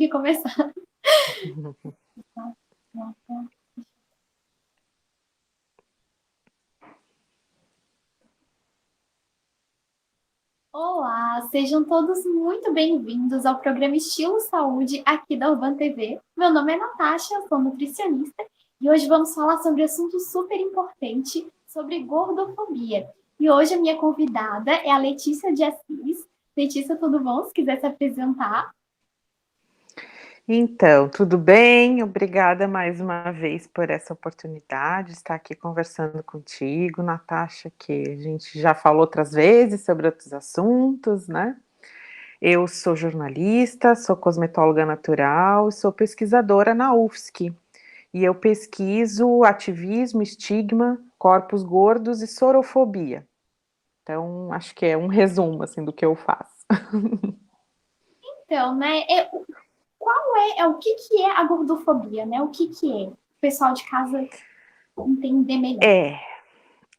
que começar. Olá, sejam todos muito bem-vindos ao programa Estilo Saúde aqui da Urban TV. Meu nome é Natasha, eu sou nutricionista e hoje vamos falar sobre um assunto super importante, sobre gordofobia. E hoje a minha convidada é a Letícia de Assis. Letícia, tudo bom? Se quiser se apresentar. Então, tudo bem? Obrigada mais uma vez por essa oportunidade de estar aqui conversando contigo, Natasha, que a gente já falou outras vezes sobre outros assuntos, né? Eu sou jornalista, sou cosmetóloga natural, sou pesquisadora na UFSC e eu pesquiso ativismo, estigma, corpos gordos e sorofobia. Então, acho que é um resumo assim do que eu faço. Então, né, o que é a gordofobia, né? O que é? O pessoal de casa entender melhor.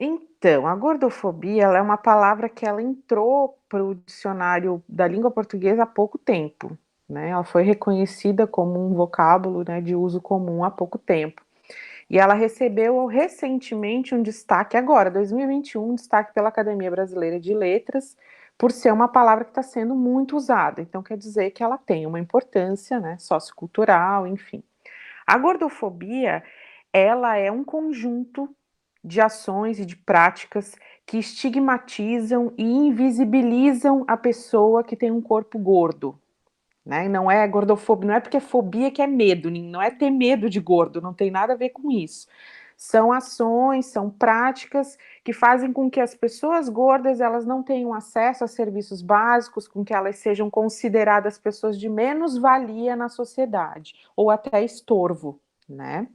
Então, a gordofobia, ela é uma palavra que ela entrou para o dicionário da língua portuguesa há pouco tempo, né? Ela foi reconhecida como um vocábulo, né, de uso comum há pouco tempo. E ela recebeu recentemente um destaque agora, 2021, um destaque pela Academia Brasileira de Letras, por ser uma palavra que está sendo muito usada. Então, quer dizer que ela tem uma importância, né, sociocultural, enfim. A gordofobia, ela é um conjunto de ações e de práticas que estigmatizam e invisibilizam a pessoa que tem um corpo gordo, né? E não é gordofobia, não é porque é fobia que é medo, não é ter medo de gordo, não tem nada a ver com isso. São ações, são práticas que fazem com que as pessoas gordas elas não tenham acesso a serviços básicos, com que elas sejam consideradas pessoas de menos valia na sociedade, ou até estorvo, né?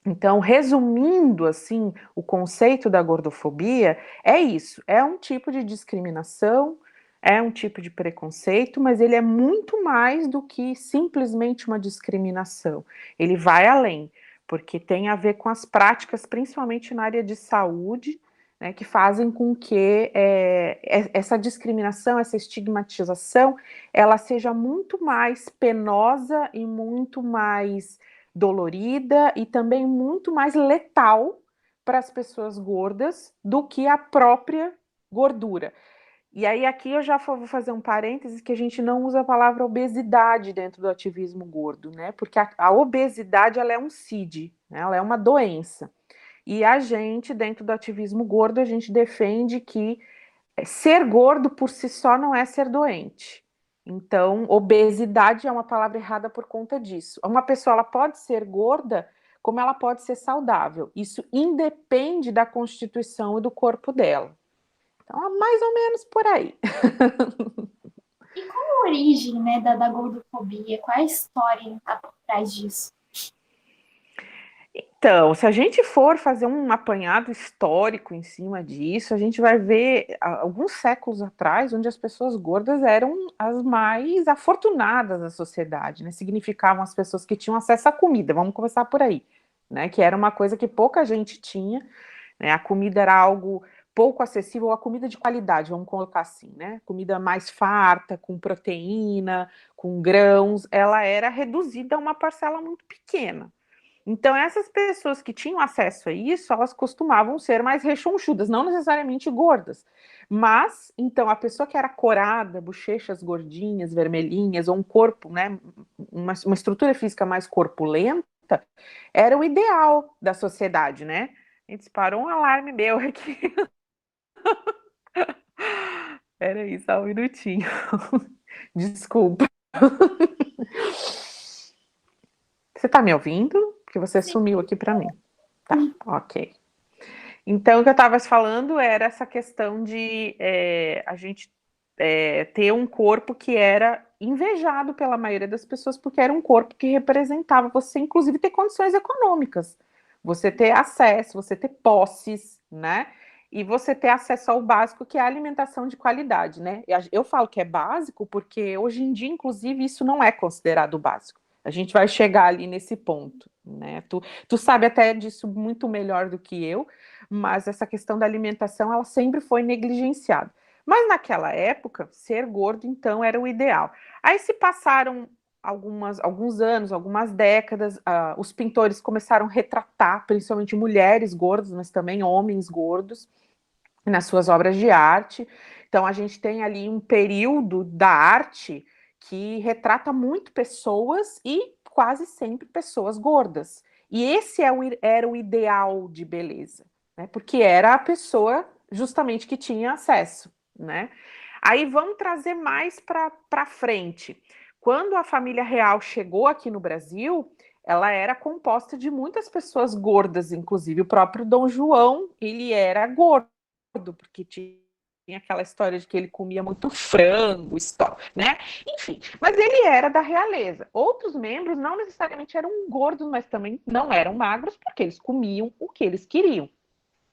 Então, resumindo assim, o conceito da gordofobia é isso, é um tipo de discriminação, é um tipo de preconceito, mas ele é muito mais do que simplesmente uma discriminação. Ele vai além, porque tem a ver com as práticas, principalmente na área de saúde, né, que fazem com que essa discriminação, essa estigmatização, ela seja muito mais penosa e muito mais dolorida e também muito mais letal para as pessoas gordas do que a própria gordura. E aí aqui eu já vou fazer um parênteses que a gente não usa a palavra obesidade dentro do ativismo gordo, né? Porque a obesidade ela é um CID, né? Ela é uma doença. E a gente, dentro do ativismo gordo, a gente defende que ser gordo por si só não é ser doente. Então, obesidade é uma palavra errada por conta disso. Uma pessoa ela pode ser gorda, como ela pode ser saudável. Isso independe da constituição e do corpo dela. Então, é mais ou menos por aí. E qual a origem, né, da gordofobia? Qual é a história que está por trás disso? Então, se a gente for fazer um apanhado histórico em cima disso, a gente vai ver alguns séculos atrás, onde as pessoas gordas eram as mais afortunadas da sociedade, né? Significavam as pessoas que tinham acesso à comida, vamos começar por aí, né? Que era uma coisa que pouca gente tinha, né? A comida era algo pouco acessível, a comida de qualidade, vamos colocar assim, né? Comida mais farta, com proteína, com grãos, ela era reduzida a uma parcela muito pequena. Então, essas pessoas que tinham acesso a isso, elas costumavam ser mais rechonchudas, não necessariamente gordas. Mas, então, a pessoa que era corada, bochechas gordinhas, vermelhinhas, ou um corpo, né, uma estrutura física mais corpulenta, era o ideal da sociedade, né? A gente disparou um alarme meu aqui. Era isso, só um minutinho. Desculpa. Você tá me ouvindo? Porque você Sim. sumiu aqui para mim. Tá, ok. Então, o que eu estava falando era essa questão de a gente ter um corpo que era invejado pela maioria das pessoas, porque era um corpo que representava você, inclusive, ter condições econômicas, você ter acesso, você ter posses, né? E você ter acesso ao básico, que é a alimentação de qualidade, né? Eu falo que é básico porque hoje em dia, inclusive, isso não é considerado básico. A gente vai chegar ali nesse ponto, né? Tu sabe até disso muito melhor do que eu, mas essa questão da alimentação ela sempre foi negligenciada. Mas naquela época, ser gordo então era o ideal. Aí se passaram alguns anos, algumas décadas, os pintores começaram a retratar, principalmente mulheres gordas, mas também homens gordos, nas suas obras de arte. Então, a gente tem ali um período da arte que retrata muito pessoas e quase sempre pessoas gordas. E esse era o ideal de beleza, né? Porque era a pessoa justamente que tinha acesso, né? Aí vamos trazer mais para frente. Quando a família real chegou aqui no Brasil, ela era composta de muitas pessoas gordas, inclusive o próprio Dom João, ele era gordo, porque tinha aquela história de que ele comia muito frango, né? Enfim, mas ele era da realeza. Outros membros não necessariamente eram gordos, mas também não eram magros, porque eles comiam o que eles queriam.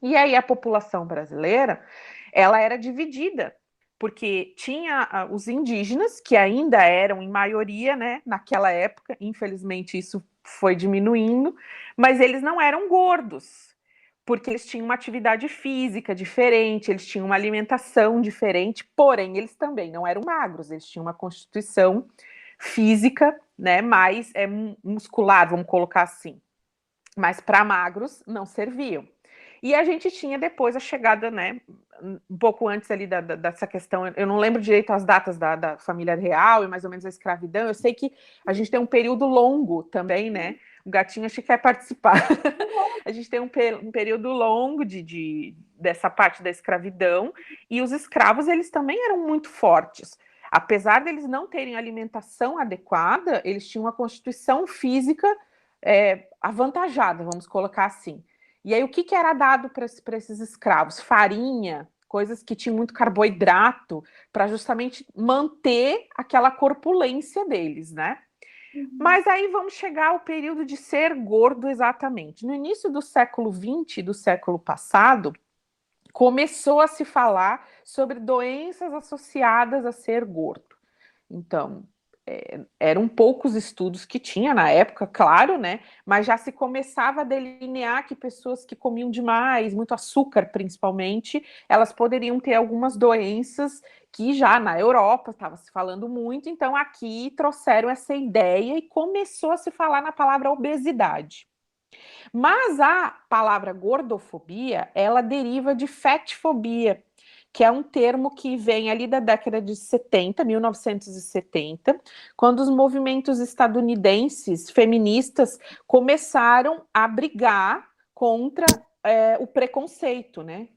E aí a população brasileira, ela era dividida, porque tinha os indígenas, que ainda eram em maioria, né, naquela época, infelizmente isso foi diminuindo, mas eles não eram gordos, porque eles tinham uma atividade física diferente, eles tinham uma alimentação diferente, porém eles também não eram magros, eles tinham uma constituição física, né, mais muscular, vamos colocar assim, mas para magros não serviam. E a gente tinha depois a chegada, né, um pouco antes ali dessa questão, eu não lembro direito as datas da família real e mais ou menos a escravidão, eu sei que a gente tem um período longo também, né, o gatinho acho que quer participar, a gente tem um período longo dessa parte da escravidão, e os escravos, eles também eram muito fortes, apesar deles não terem alimentação adequada, eles tinham uma constituição física avantajada, vamos colocar assim. E aí, o que era dado para esses escravos? Farinha, coisas que tinham muito carboidrato, para justamente manter aquela corpulência deles, né? Mas aí vamos chegar ao período de ser gordo exatamente. No início do século XX, do século passado, começou a se falar sobre doenças associadas a ser gordo. Então, eram poucos estudos que tinha na época, claro, né? Mas já se começava a delinear que pessoas que comiam demais, muito açúcar principalmente, elas poderiam ter algumas doenças que já na Europa estava se falando muito, então aqui trouxeram essa ideia e começou a se falar na palavra obesidade. Mas a palavra gordofobia, ela deriva de fatfobia, que é um termo que vem ali da década de 70, 1970, quando os movimentos estadunidenses feministas começaram a brigar contra o preconceito, né?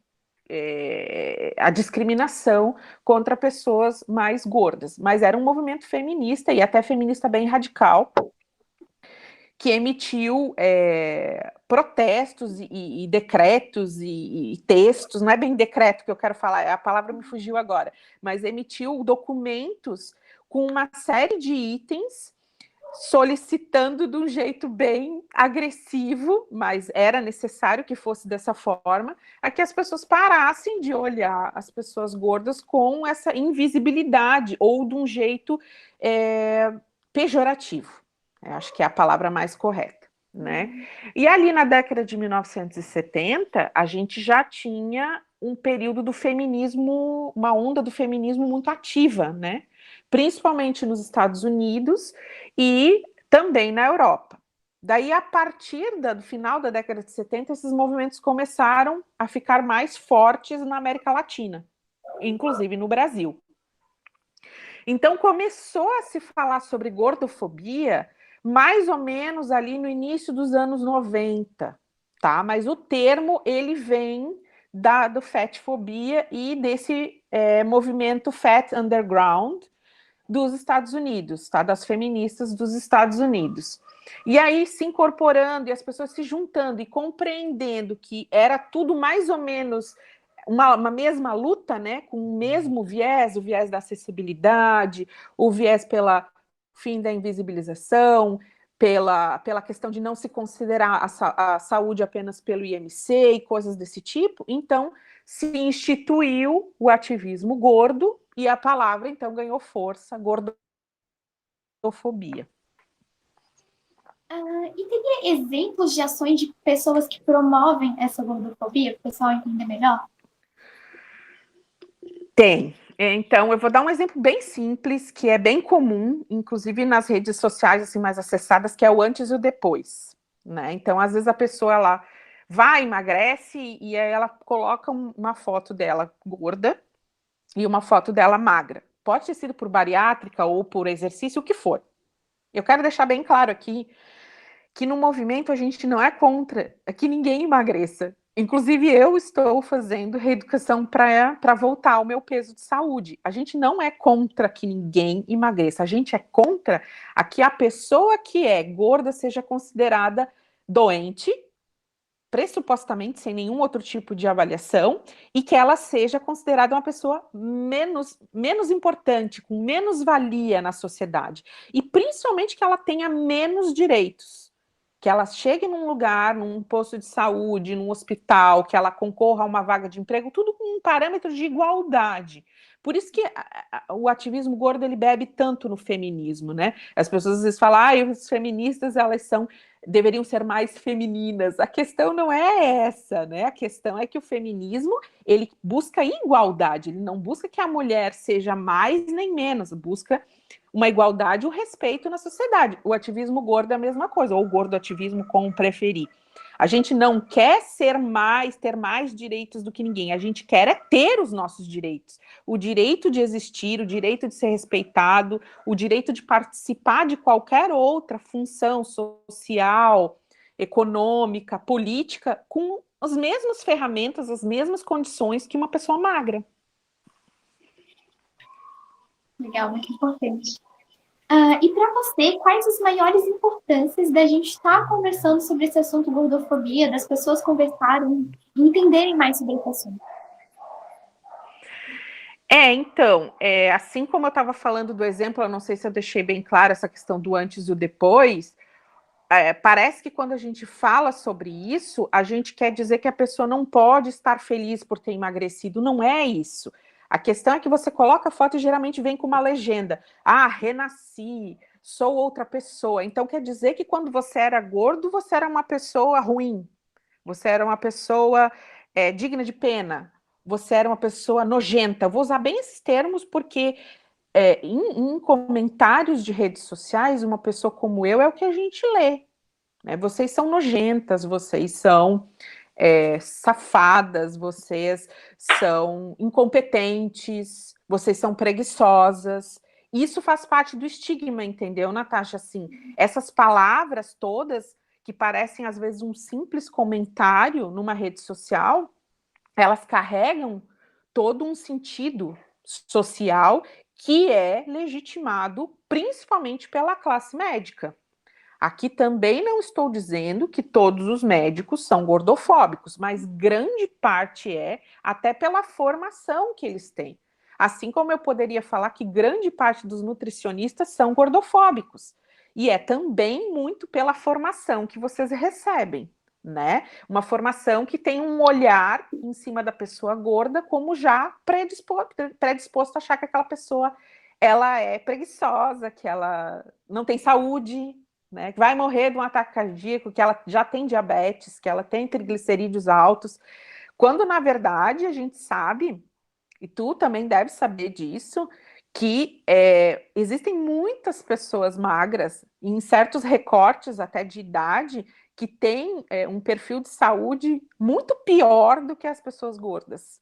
A discriminação contra pessoas mais gordas. Mas era um movimento feminista e até feminista bem radical, que emitiu protestos e decretos e textos, não é bem decreto que eu quero falar, a palavra me fugiu agora, mas emitiu documentos com uma série de itens solicitando de um jeito bem agressivo, mas era necessário que fosse dessa forma, a que as pessoas parassem de olhar as pessoas gordas com essa invisibilidade ou de um jeito pejorativo. Eu acho que é a palavra mais correta, né? E ali na década de 1970, a gente já tinha um período do feminismo, uma onda do feminismo muito ativa, né? Principalmente nos Estados Unidos e também na Europa. Daí, a partir do final da década de 70, esses movimentos começaram a ficar mais fortes na América Latina, inclusive no Brasil. Então, começou a se falar sobre gordofobia mais ou menos ali no início dos anos 90, tá? Mas o termo, ele vem do fatfobia e desse movimento Fat Underground dos Estados Unidos, tá? Das feministas dos Estados Unidos. E aí, se incorporando e as pessoas se juntando e compreendendo que era tudo mais ou menos uma mesma luta, né, com o mesmo viés, o viés da acessibilidade, o viés pela fim da invisibilização, pela questão de não se considerar a saúde apenas pelo IMC e coisas desse tipo, então se instituiu o ativismo gordo e a palavra então ganhou força, gordofobia. E teria exemplos de ações de pessoas que promovem essa gordofobia, para o pessoal entender melhor? Tem. Então, eu vou dar um exemplo bem simples, que é bem comum, inclusive nas redes sociais assim, mais acessadas, que é o antes e o depois. Né? Então, às vezes a pessoa ela vai, emagrece, e aí ela coloca uma foto dela gorda e uma foto dela magra. Pode ter sido por bariátrica ou por exercício, o que for. Eu quero deixar bem claro aqui que no movimento a gente não é contra que ninguém emagreça. Inclusive, eu estou fazendo reeducação para voltar ao meu peso de saúde. A gente não é contra que ninguém emagreça, a gente é contra a que a pessoa que é gorda seja considerada doente, pressupostamente sem nenhum outro tipo de avaliação, e que ela seja considerada uma pessoa menos importante, com menos valia na sociedade. E principalmente que ela tenha menos direitos. Que ela chegue num lugar, num posto de saúde, num hospital, que ela concorra a uma vaga de emprego, tudo com um parâmetro de igualdade. Por isso que o ativismo gordo ele bebe tanto no feminismo, né? As pessoas às vezes falam, os feministas deveriam ser mais femininas. A questão não é essa, né? A questão é que o feminismo ele busca igualdade, ele não busca que a mulher seja mais nem menos, busca uma igualdade e um respeito na sociedade. O ativismo gordo é a mesma coisa, ou o gordo ativismo, como preferir. A gente não quer ter mais direitos do que ninguém, a gente quer é ter os nossos direitos. O direito de existir, o direito de ser respeitado, o direito de participar de qualquer outra função social, econômica, política, com as mesmas ferramentas, as mesmas condições que uma pessoa magra. Legal, muito importante. E para você, quais as maiores importâncias da gente estar conversando sobre esse assunto gordofobia, das pessoas conversarem e entenderem mais sobre esse assunto? Então, assim como eu estava falando do exemplo, eu não sei se eu deixei bem claro essa questão do antes e o depois, parece que quando a gente fala sobre isso, a gente quer dizer que a pessoa não pode estar feliz por ter emagrecido. Não é isso. A questão é que você coloca a foto e geralmente vem com uma legenda. Renasci, sou outra pessoa. Então quer dizer que quando você era gordo, você era uma pessoa ruim. Você era uma pessoa digna de pena. Você era uma pessoa nojenta. Eu vou usar bem esses termos porque em comentários de redes sociais, uma pessoa como eu é o que a gente lê. Né? Vocês são nojentas, vocês são safadas, vocês são incompetentes, vocês são preguiçosas. Isso faz parte do estigma, entendeu, Natasha? Assim, essas palavras todas que parecem às vezes um simples comentário numa rede social, elas carregam todo um sentido social que é legitimado principalmente pela classe médica. Aqui também não estou dizendo que todos os médicos são gordofóbicos, mas grande parte até pela formação que eles têm. Assim como eu poderia falar que grande parte dos nutricionistas são gordofóbicos. E é também muito pela formação que vocês recebem, né? Uma formação que tem um olhar em cima da pessoa gorda como já predisposto a achar que aquela pessoa ela é preguiçosa, que ela não tem saúde, né, que vai morrer de um ataque cardíaco, que ela já tem diabetes, que ela tem triglicerídeos altos, quando na verdade a gente sabe, e tu também deve saber disso, que existem muitas pessoas magras, em certos recortes até de idade, que têm um perfil de saúde muito pior do que as pessoas gordas.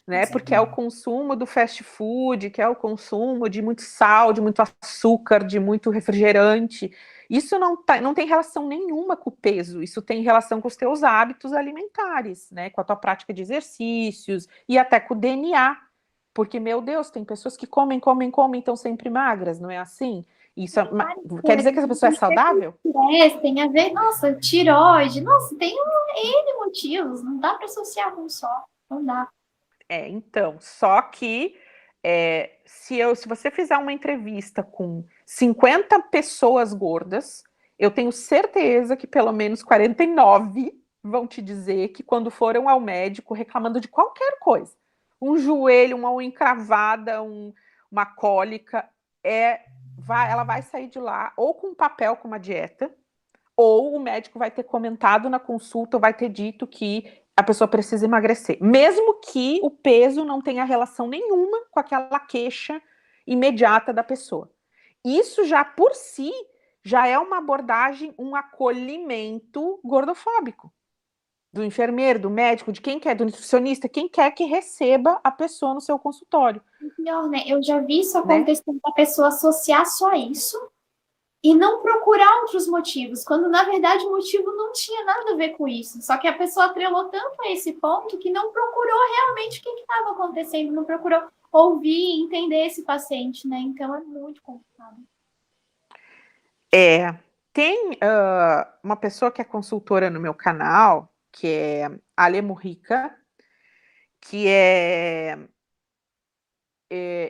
Né? Porque é o consumo do fast food, que é o consumo de muito sal, de muito açúcar, de muito refrigerante. Isso não tem relação nenhuma com o peso, isso tem relação com os teus hábitos alimentares, né? Com a tua prática de exercícios e até com o DNA. Porque, meu Deus, tem pessoas que comem, estão sempre magras, não é assim? Isso quer dizer que essa pessoa é saudável? Tem a ver, nossa, tireoide, nossa, tem N motivos, não dá para associar um só, não dá. Então, só que se você fizer uma entrevista com 50 pessoas gordas, eu tenho certeza que pelo menos 49 vão te dizer que quando foram ao médico reclamando de qualquer coisa, um joelho, uma unha encravada, uma cólica, ela vai sair de lá ou com um papel com uma dieta, ou o médico vai ter comentado na consulta, vai ter dito que a pessoa precisa emagrecer, mesmo que o peso não tenha relação nenhuma com aquela queixa imediata da pessoa. Isso já por si já é uma abordagem, um acolhimento gordofóbico do enfermeiro, do médico, de quem quer, do nutricionista, quem quer que receba a pessoa no seu consultório. E pior, né? Eu já vi isso Né? acontecendo, da pessoa associar só isso e não procurar outros motivos, quando na verdade o motivo não tinha nada a ver com isso. Só que a pessoa atrelou tanto a esse ponto que não procurou realmente o que estava acontecendo, não procurou ouvir e entender esse paciente, né? Então é muito complicado. Tem uma pessoa que é consultora no meu canal, que é a Ale Murrica, que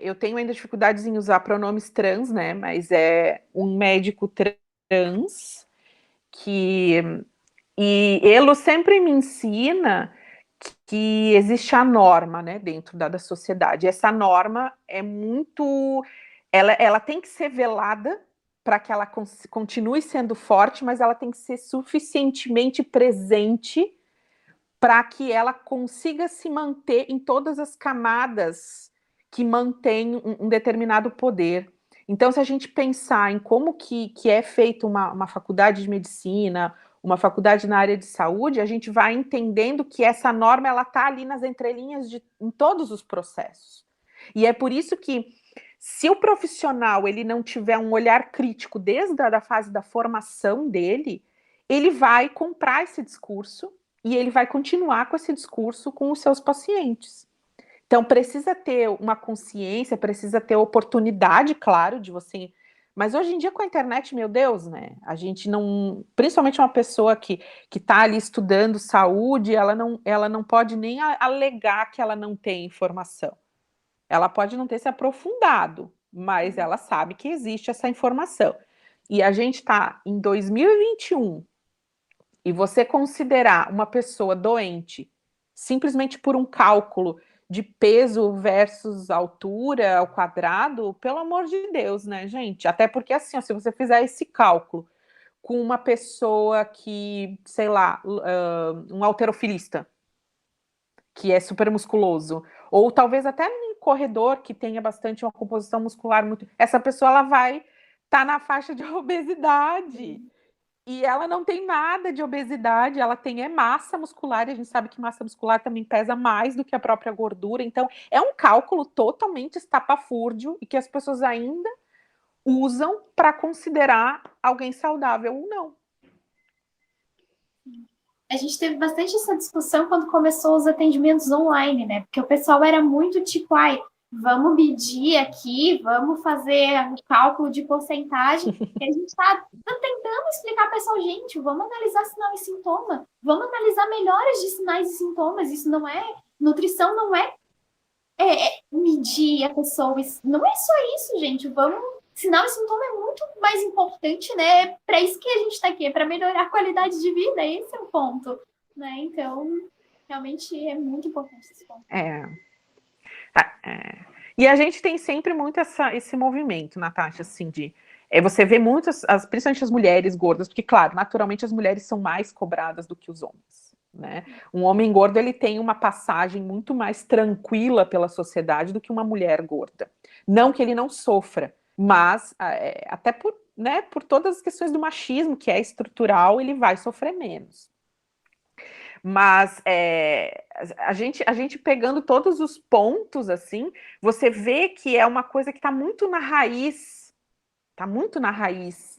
eu tenho ainda dificuldades em usar pronomes trans, né? Mas é um médico trans e ele sempre me ensina que existe a norma, né, dentro da sociedade. Essa norma é muito, ela tem que ser velada para que ela continue sendo forte, mas ela tem que ser suficientemente presente para que ela consiga se manter em todas as camadas que mantêm um determinado poder. Então, se a gente pensar em como que é feita uma faculdade de medicina, uma faculdade na área de saúde, a gente vai entendendo que essa norma ela está ali nas entrelinhas em todos os processos. E é por isso que, se o profissional ele não tiver um olhar crítico desde a fase da formação dele, ele vai comprar esse discurso e ele vai continuar com esse discurso com os seus pacientes. Então, precisa ter uma consciência, precisa ter oportunidade, claro, de você... Mas hoje em dia, com a internet, meu Deus, né? A gente não... Principalmente uma pessoa que está ali estudando saúde, ela não pode nem alegar que ela não tem informação. Ela pode não ter se aprofundado, mas ela sabe que existe essa informação. E a gente está em 2021, e você considerar uma pessoa doente simplesmente por um cálculo de peso versus altura ao quadrado, pelo amor de Deus, né, gente? Até porque, assim, ó, se você fizer esse cálculo com uma pessoa que, sei lá, um halterofilista, que é super musculoso, ou talvez até um corredor que tenha bastante uma composição muscular muito... Essa pessoa, ela vai estar na faixa de obesidade. E ela não tem nada de obesidade, ela tem massa muscular, e a gente sabe que massa muscular também pesa mais do que a própria gordura. Então, é um cálculo totalmente estapafúrdio e que as pessoas ainda usam para considerar alguém saudável ou não. A gente teve bastante essa discussão quando começou os atendimentos online, né? Porque o pessoal era muito tipo, ai, vamos medir aqui, vamos fazer o cálculo de porcentagem. E a gente está tentando explicar para o pessoal, gente, vamos analisar sinal e sintoma, vamos analisar melhores de sinais e sintomas. Isso não é, nutrição não é, medir a pessoa, não é só isso, gente. Vamos, sinal e sintoma é muito mais importante, né? Para isso que a gente está aqui, é para melhorar a qualidade de vida, esse é o ponto, né? Então, realmente é muito importante esse ponto. E a gente tem sempre muito esse movimento, Natasha, assim, de... você vê muitas, principalmente as mulheres gordas, porque, claro, naturalmente as mulheres são mais cobradas do que os homens, né? Um homem gordo, ele tem uma passagem muito mais tranquila pela sociedade do que uma mulher gorda. Não que ele não sofra, mas até por, né, por todas as questões do machismo, que é estrutural, ele vai sofrer menos. Mas a gente pegando todos os pontos, assim, você vê que é uma coisa que está muito na raiz,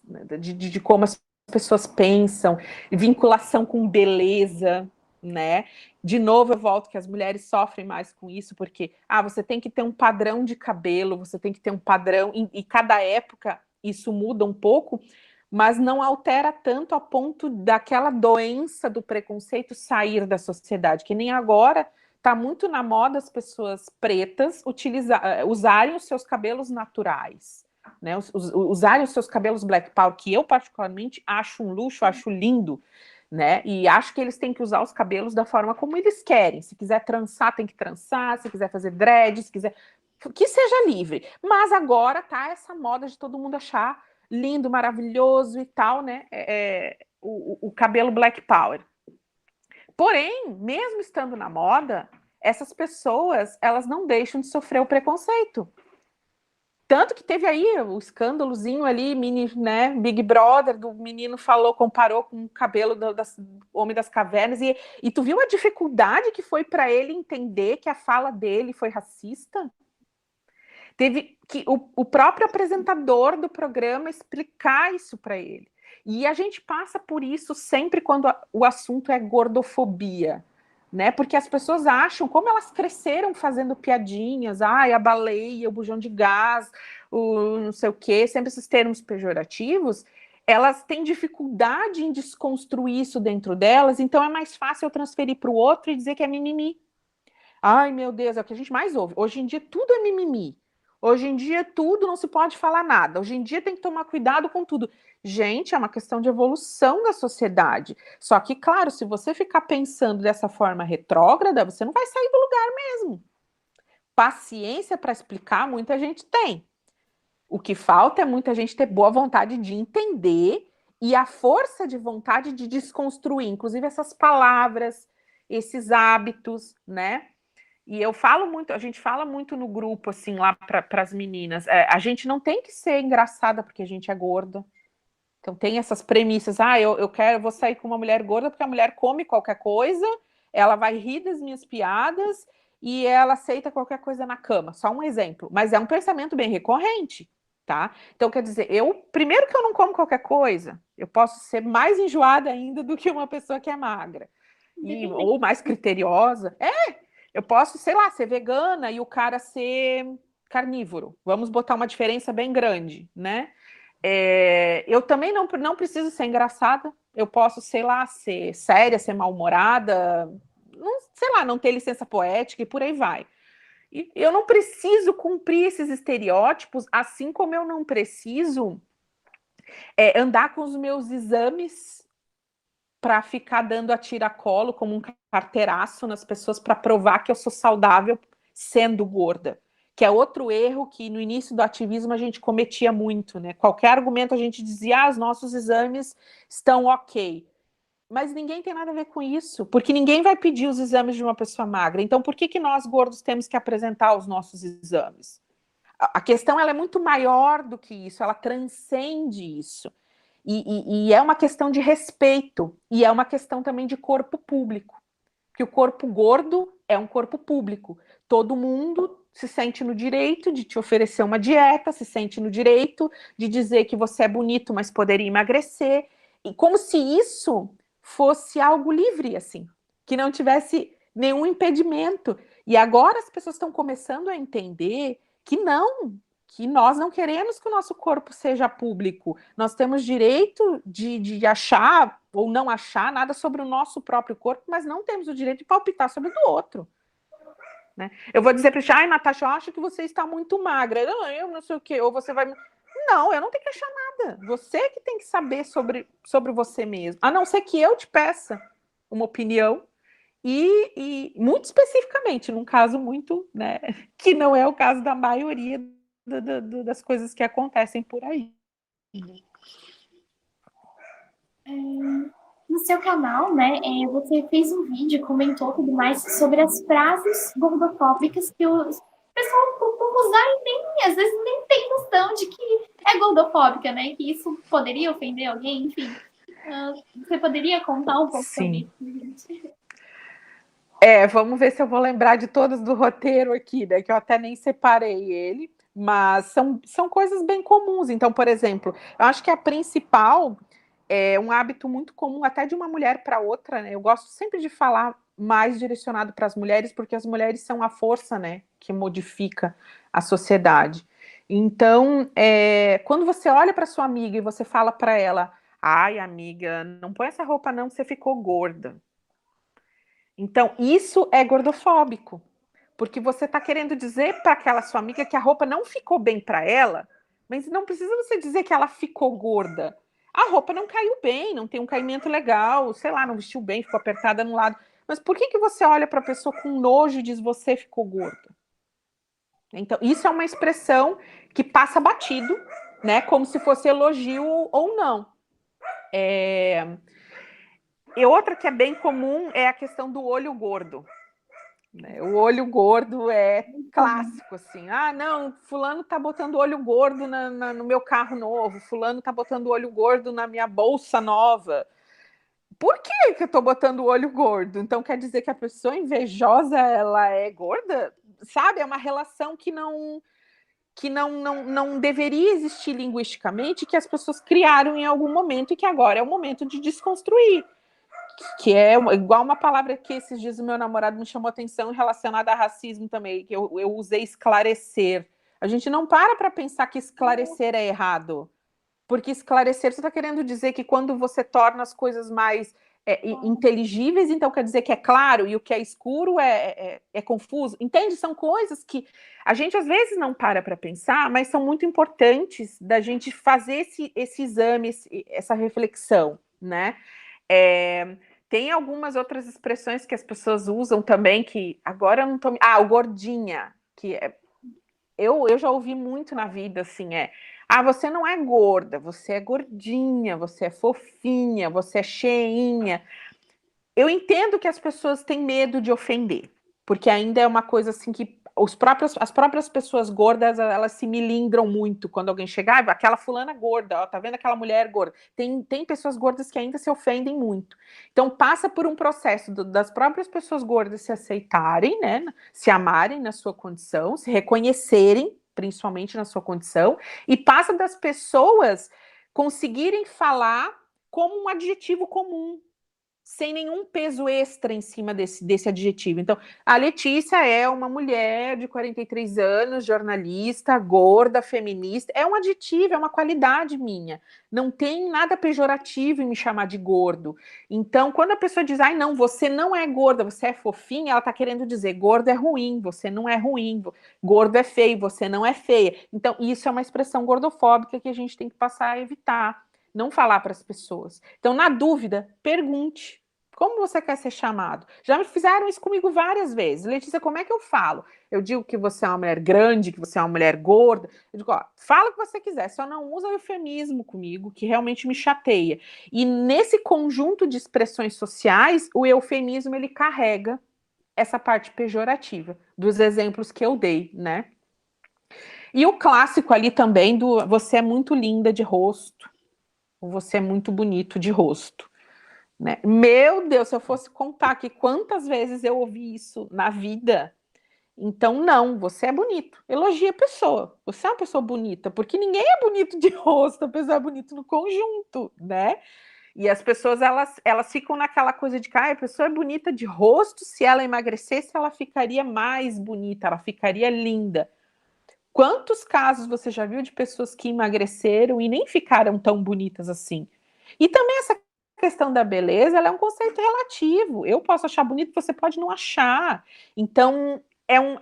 né, de como as pessoas pensam, vinculação com beleza, né? De novo, eu volto que as mulheres sofrem mais com isso, porque você tem que ter um padrão de cabelo, você tem que ter um padrão, e cada época isso muda um pouco, mas não altera tanto a ponto daquela doença do preconceito sair da sociedade, que nem agora está muito na moda as pessoas pretas usarem os seus cabelos naturais, né? Usarem os seus cabelos black power, que eu particularmente acho um luxo, acho lindo, né? E acho que eles têm que usar os cabelos da forma como eles querem. Se quiser trançar, tem que trançar, se quiser fazer dread, se quiser... que seja livre. Mas agora tá essa moda de todo mundo achar lindo, maravilhoso e tal, né? O cabelo black power. Porém, mesmo estando na moda, essas pessoas, elas não deixam de sofrer o preconceito. Tanto que teve aí o escândalozinho ali, mini, né, Big Brother, do menino falou, comparou com o cabelo do Homem das Cavernas, e tu viu a dificuldade que foi para ele entender que a fala dele foi racista? Teve que o próprio apresentador do programa explicar isso para ele. E a gente passa por isso sempre quando o assunto é gordofobia, né? Porque as pessoas acham, como elas cresceram fazendo piadinhas, a baleia, o bujão de gás, o não sei o quê, sempre esses termos pejorativos, elas têm dificuldade em desconstruir isso dentro delas, então é mais fácil eu transferir para o outro e dizer que é mimimi. Ai, meu Deus, é o que a gente mais ouve. Hoje em dia tudo é mimimi. Hoje em dia tudo não se pode falar nada. Hoje em dia tem que tomar cuidado com tudo. Gente, é uma questão de evolução da sociedade. Só que, claro, se você ficar pensando dessa forma retrógrada, você não vai sair do lugar mesmo. Paciência para explicar, muita gente tem. O que falta é muita gente ter boa vontade de entender e a força de vontade de desconstruir, inclusive essas palavras, esses hábitos, né? E eu falo muito, a gente fala muito no grupo, assim, lá para as meninas. A gente não tem que ser engraçada porque a gente é gorda. Então tem essas premissas. Vou sair com uma mulher gorda porque a mulher come qualquer coisa, ela vai rir das minhas piadas e ela aceita qualquer coisa na cama. Só um exemplo. Mas é um pensamento bem recorrente, tá? Então, quer dizer, primeiro que eu não como qualquer coisa, eu posso ser mais enjoada ainda do que uma pessoa que é magra. Ou mais criteriosa. Eu posso, sei lá, ser vegana e o cara ser carnívoro. Vamos botar uma diferença bem grande, né? Eu também não preciso ser engraçada. Eu posso, sei lá, ser séria, ser mal-humorada, sei lá, não ter licença poética e por aí vai. E eu não preciso cumprir esses estereótipos, assim como eu não preciso andar com os meus exames para ficar dando a tiracolo como um carteiraço nas pessoas para provar que eu sou saudável sendo gorda. Que é outro erro que no início do ativismo a gente cometia muito, né? Qualquer argumento a gente dizia, os nossos exames estão ok. Mas ninguém tem nada a ver com isso, porque ninguém vai pedir os exames de uma pessoa magra. Então, por que nós gordos temos que apresentar os nossos exames? A questão ela é muito maior do que isso, ela transcende isso. E é uma questão de respeito, e é uma questão também de corpo público. Que o corpo gordo é um corpo público. Todo mundo se sente no direito de te oferecer uma dieta, se sente no direito de dizer que você é bonito, mas poderia emagrecer. E como se isso fosse algo livre, assim, que não tivesse nenhum impedimento. E agora as pessoas estão começando a entender que não, que nós não queremos que o nosso corpo seja público. Nós temos direito de achar ou não achar nada sobre o nosso próprio corpo, mas não temos o direito de palpitar sobre o do outro. Né? Eu vou dizer para ti, Natasha, eu acho que você está muito magra. Não, eu não sei o quê. Ou você vai... Não, eu não tenho que achar nada. Você que tem que saber sobre você mesmo. A não ser que eu te peça uma opinião e muito especificamente, num caso muito, né, que não é o caso da maioria das coisas que acontecem por aí. No seu canal, né, você fez um vídeo, comentou tudo mais sobre as frases gordofóbicas que o pessoal costuma usar e às vezes nem tem noção de que é gordofóbica, né, que isso poderia ofender alguém, enfim. Você poderia contar um pouco sobre isso, gente? Vamos ver se eu vou lembrar de todas do roteiro aqui, né, que eu até nem separei ele, mas são coisas bem comuns. Então, por exemplo, eu acho que a principal é um hábito muito comum até de uma mulher para outra, né? Eu gosto sempre de falar mais direcionado para as mulheres, porque as mulheres são a força, né, que modifica a sociedade. Então, quando você olha para sua amiga e você fala para ela, ai, amiga, não põe essa roupa não, que você ficou gorda. Então, isso é gordofóbico, porque você está querendo dizer para aquela sua amiga que a roupa não ficou bem para ela, mas não precisa você dizer que ela ficou gorda. A roupa não caiu bem, não tem um caimento legal, sei lá, não vestiu bem, ficou apertada no lado. Mas por que você olha para a pessoa com nojo e diz você ficou gorda? Então, isso é uma expressão que passa batido, né? Como se fosse elogio ou não. E outra que é bem comum é a questão do olho gordo. Né? O olho gordo é clássico, assim. Ah, não, fulano tá botando olho gordo no meu carro novo, fulano tá botando olho gordo na minha bolsa nova. Por que eu tô botando olho gordo? Então quer dizer que a pessoa invejosa, ela é gorda? Sabe? É uma relação que não deveria existir linguisticamente, que as pessoas criaram em algum momento e que agora é o momento de desconstruir. Que é igual uma palavra que esses dias o meu namorado me chamou a atenção relacionada a racismo também, que eu usei esclarecer. A gente não para pensar que esclarecer é errado. Porque esclarecer, você está querendo dizer que quando você torna as coisas mais inteligíveis, então quer dizer que é claro, e o que é escuro é confuso. Entende? São coisas que a gente às vezes não para pensar, mas são muito importantes da gente fazer esse exame, essa reflexão, né? É, tem algumas outras expressões que as pessoas usam também, que agora eu não tô... Ah, o gordinha, que eu já ouvi muito na vida, assim, você não é gorda, você é gordinha, você é fofinha, você é cheinha. Eu entendo que as pessoas têm medo de ofender, porque ainda é uma coisa assim que as próprias pessoas gordas, elas se milindram muito quando alguém chega, aquela fulana gorda, ó, tá vendo aquela mulher gorda? Tem pessoas gordas que ainda se ofendem muito. Então passa por um processo das próprias pessoas gordas se aceitarem, né, se amarem na sua condição, se reconhecerem, principalmente na sua condição, e passa das pessoas conseguirem falar como um adjetivo comum, sem nenhum peso extra em cima desse adjetivo. Então, a Letícia é uma mulher de 43 anos, jornalista, gorda, feminista. É um adjetivo, é uma qualidade minha. Não tem nada pejorativo em me chamar de gordo. Então, quando a pessoa diz, ai, não, você não é gorda, você é fofinha, ela está querendo dizer, gordo é ruim, você não é ruim, gordo é feio, você não é feia. Então, isso é uma expressão gordofóbica que a gente tem que passar a evitar. Não falar para as pessoas. Então, na dúvida, pergunte. Como você quer ser chamado? Já me fizeram isso comigo várias vezes. Letícia, como é que eu falo? Eu digo que você é uma mulher grande, que você é uma mulher gorda. Eu digo, ó, fala o que você quiser, só não usa eufemismo comigo, que realmente me chateia. E nesse conjunto de expressões sociais, o eufemismo, ele carrega essa parte pejorativa dos exemplos que eu dei, né? E o clássico ali também do você é muito linda de rosto, ou você é muito bonito de rosto. Né? Meu Deus, se eu fosse contar aqui quantas vezes eu ouvi isso na vida, então não, você é bonito. Elogia a pessoa. Você é uma pessoa bonita, porque ninguém é bonito de rosto, a pessoa é bonito no conjunto, né? E as pessoas, elas ficam naquela coisa de que a pessoa é bonita de rosto, se ela emagrecesse, ela ficaria mais bonita, ela ficaria linda. Quantos casos você já viu de pessoas que emagreceram e nem ficaram tão bonitas assim? E também essa questão da beleza, ela é um conceito relativo. Eu posso achar bonito, você pode não achar. Então,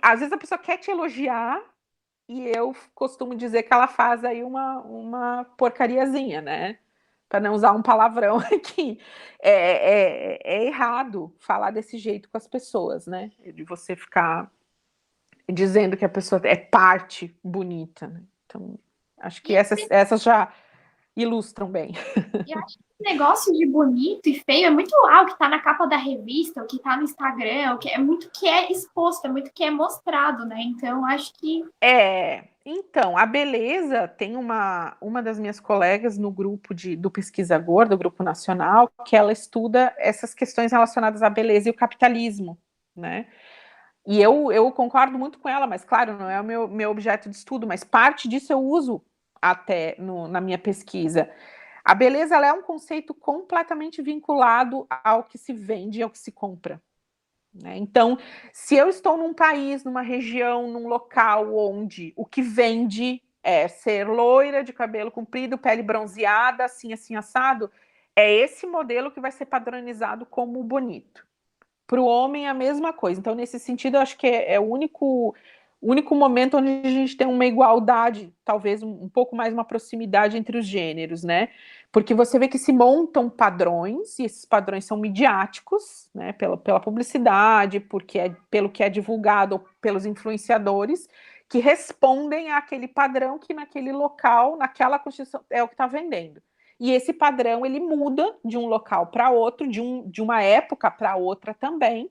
às vezes a pessoa quer te elogiar e eu costumo dizer que ela faz aí uma porcariazinha, né? Para não usar um palavrão aqui. É errado falar desse jeito com as pessoas, né? De você ficar dizendo que a pessoa é parte bonita, né? Então, acho que essas já ilustram bem. E eu acho que esse negócio de bonito e feio é muito o que tá na capa da revista, o que tá no Instagram, é muito que é exposto, é muito que é mostrado, né? Então, acho que... Então, a beleza tem uma das minhas colegas no grupo do Pesquisa Gorda, do Grupo Nacional, que ela estuda essas questões relacionadas à beleza e o capitalismo, né? E eu concordo muito com ela, mas claro, não é o meu objeto de estudo, mas parte disso eu uso até na minha pesquisa. A beleza, ela é um conceito completamente vinculado ao que se vende e ao que se compra. Né? Então, se eu estou num país, numa região, num local onde o que vende é ser loira, de cabelo comprido, pele bronzeada, assim, assim, assado, é esse modelo que vai ser padronizado como bonito. Para o homem é a mesma coisa. Então, nesse sentido, eu acho que é o único momento onde a gente tem uma igualdade, talvez um pouco mais uma proximidade entre os gêneros, né? Porque você vê que se montam padrões, e esses padrões são midiáticos, né? Pela publicidade, pelo que é divulgado pelos influenciadores, que respondem àquele padrão que naquele local, naquela constituição, é o que está vendendo. e esse padrão ele muda de um local para outro, de uma época para outra também,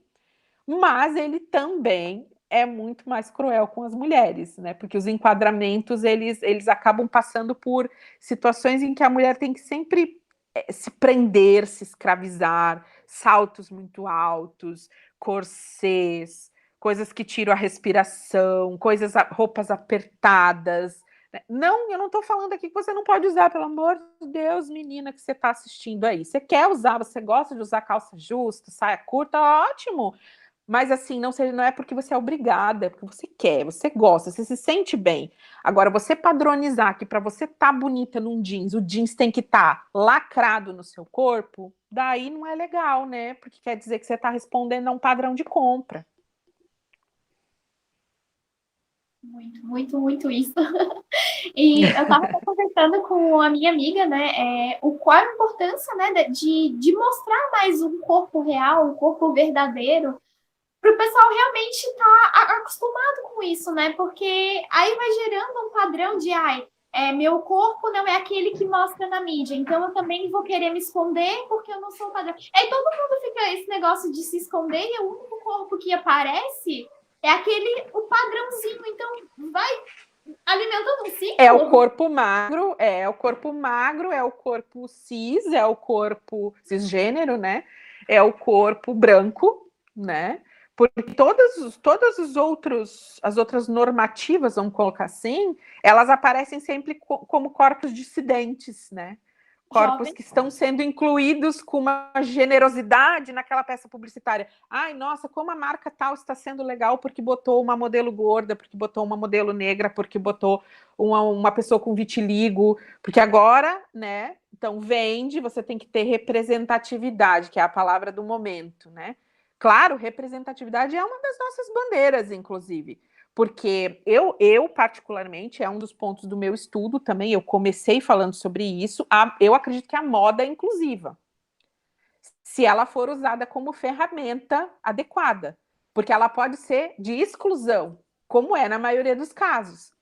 mas ele também é muito mais cruel com as mulheres, né? Porque os enquadramentos eles acabam passando por situações em que a mulher tem que sempre se prender, se escravizar, saltos muito altos, corsês, coisas que tiram a respiração, roupas apertadas. Não, eu não estou falando aqui que você não pode usar, pelo amor de Deus, menina que você está assistindo aí. Você quer usar, você gosta de usar calça justa, saia curta, ótimo. Mas assim, não é porque você é obrigada, é porque você quer, você gosta, você se sente bem. Agora, você padronizar que para você estar bonita num jeans, o jeans tem que estar lacrado no seu corpo, daí não é legal, né? Porque quer dizer que você está respondendo a um padrão de compra. Muito, muito, muito isso. E eu estava conversando com a minha amiga, né, qual a importância, né, de mostrar mais um corpo real, um corpo verdadeiro, para o pessoal realmente estar acostumado com isso, né? Porque aí vai gerando um padrão de, meu corpo não é aquele que mostra na mídia, então eu também vou querer me esconder porque eu não sou o padrão. Aí todo mundo fica esse negócio de se esconder e o único corpo que aparece é o padrãozinho, então vai alimentando um ciclo. É o corpo magro, é o corpo cis, é o corpo cisgênero, né? É o corpo branco, né? Porque todas as outras normativas, vamos colocar assim, elas aparecem sempre como corpos dissidentes, né? Corpos que estão sendo incluídos com uma generosidade naquela peça publicitária. Ai, nossa, como a marca tal está sendo legal porque botou uma modelo gorda, porque botou uma modelo negra, porque botou uma pessoa com vitiligo, porque agora, né? Então vende, você tem que ter representatividade, que é a palavra do momento, né? Claro, representatividade é uma das nossas bandeiras, inclusive. Porque eu, particularmente, é um dos pontos do meu estudo também, eu comecei falando sobre isso, eu acredito que a moda é inclusiva, se ela for usada como ferramenta adequada, porque ela pode ser de exclusão, como é na maioria dos casos.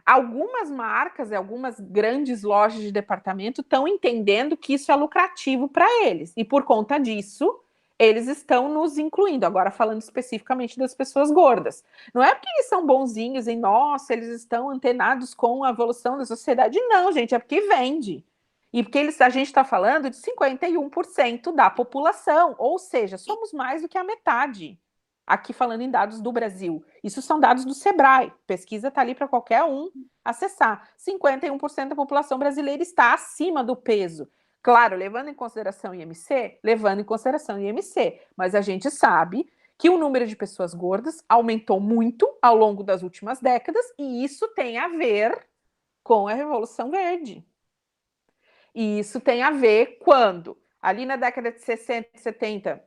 Algumas marcas, algumas grandes lojas de departamento estão entendendo que isso é lucrativo para eles, e por conta disso, eles estão nos incluindo. Agora, falando especificamente das pessoas gordas. Não é porque eles são bonzinhos e, nossa, eles estão antenados com a evolução da sociedade. Não, gente, é porque vende. E porque a gente está falando de 51% da população, ou seja, somos mais do que a metade. Aqui falando em dados do Brasil. Isso são dados do Sebrae. Pesquisa está ali para qualquer um acessar. 51% da população brasileira está acima do peso. Claro, levando em consideração o IMC? Levando em consideração o IMC. Mas a gente sabe que o número de pessoas gordas aumentou muito ao longo das últimas décadas e isso tem a ver com a Revolução Verde. E isso tem a ver quando, ali na década de 60 e 70,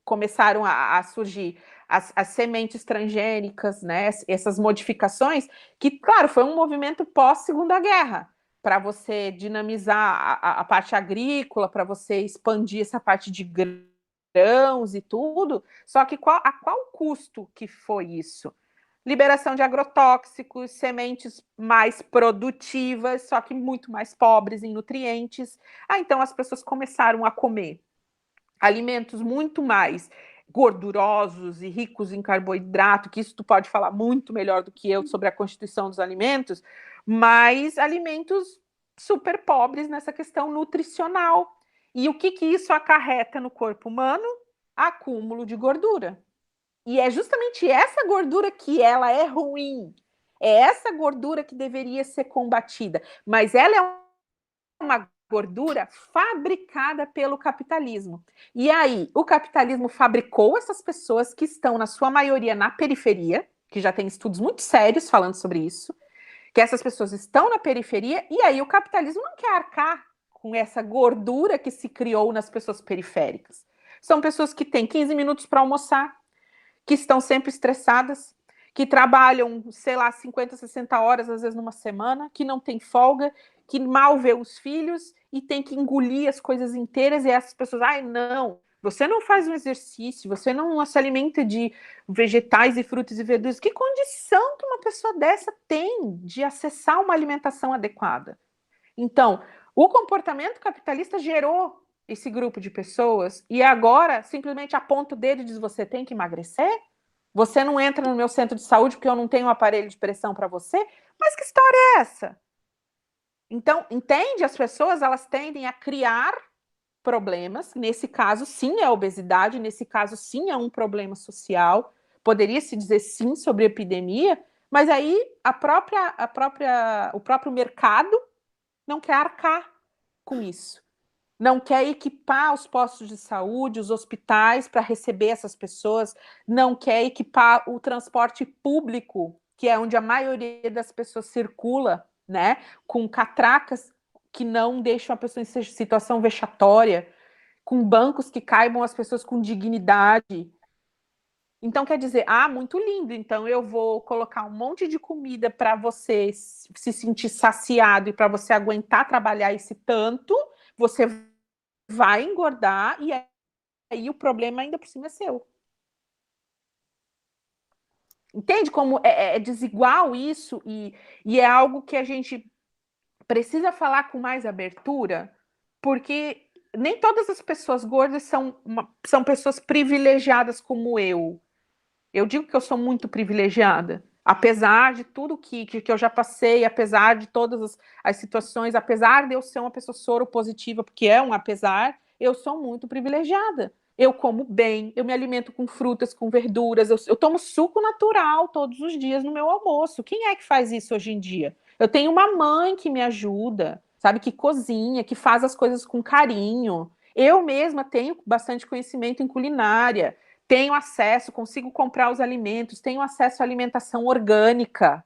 começaram a surgir as sementes transgênicas, né? Essas modificações, que, claro, foi um movimento pós-Segunda Guerra, para você dinamizar a parte agrícola, para você expandir essa parte de grãos e tudo. Só que a qual custo que foi isso? Liberação de agrotóxicos, sementes mais produtivas, só que muito mais pobres em nutrientes. Então as pessoas começaram a comer alimentos muito mais gordurosos e ricos em carboidrato, que isso tu pode falar muito melhor do que eu sobre a constituição dos alimentos, mas alimentos super pobres nessa questão nutricional. E o que isso acarreta no corpo humano? Acúmulo de gordura. E é justamente essa gordura que ela é ruim. É essa gordura que deveria ser combatida. Mas ela é uma gordura fabricada pelo capitalismo. E aí, o capitalismo fabricou essas pessoas que estão, na sua maioria, na periferia, que já tem estudos muito sérios falando sobre isso, que essas pessoas estão na periferia, e aí o capitalismo não quer arcar com essa gordura que se criou nas pessoas periféricas. São pessoas que têm 15 minutos para almoçar, que estão sempre estressadas, que trabalham, sei lá, 50, 60 horas, às vezes numa semana, que não tem folga, que mal vê os filhos e tem que engolir as coisas inteiras, e essas pessoas, não, você não faz um exercício, você não se alimenta de vegetais e frutas e verduras. Que condição que uma pessoa dessa tem de acessar uma alimentação adequada? Então, O comportamento capitalista gerou esse grupo de pessoas e agora simplesmente aponta o dedo e diz: você tem que emagrecer? Você não entra no meu centro de saúde porque eu não tenho um aparelho de pressão para você? Mas que história é essa? Então, entende? As pessoas, elas tendem a criar problemas. Nesse caso, sim, é obesidade. Nesse caso, sim, é um problema social. Poderia-se dizer sim sobre epidemia, mas aí o próprio mercado não quer arcar com isso. Não quer equipar os postos de saúde, os hospitais para receber essas pessoas, não quer equipar o transporte público, que é onde a maioria das pessoas circula, né, com catracas que não deixam a pessoa em situação vexatória, com bancos que caibam as pessoas com dignidade. Então, quer dizer, muito lindo, então eu vou colocar um monte de comida para você se sentir saciado e para você aguentar trabalhar esse tanto, você vai engordar e aí o problema ainda por cima é seu. Entende como é desigual isso e é algo que a gente precisa falar com mais abertura, porque nem todas as pessoas gordas são pessoas privilegiadas como eu. Eu digo que eu sou muito privilegiada, apesar de tudo que eu já passei, apesar de todas as situações, apesar de eu ser uma pessoa soropositiva, porque é um apesar, eu sou muito privilegiada. Eu como bem, eu me alimento com frutas, com verduras, eu tomo suco natural todos os dias no meu almoço. Quem é que faz isso hoje em dia? Eu tenho uma mãe que me ajuda, sabe, que cozinha, que faz as coisas com carinho. Eu mesma tenho bastante conhecimento em culinária, tenho acesso, consigo comprar os alimentos, tenho acesso à alimentação orgânica,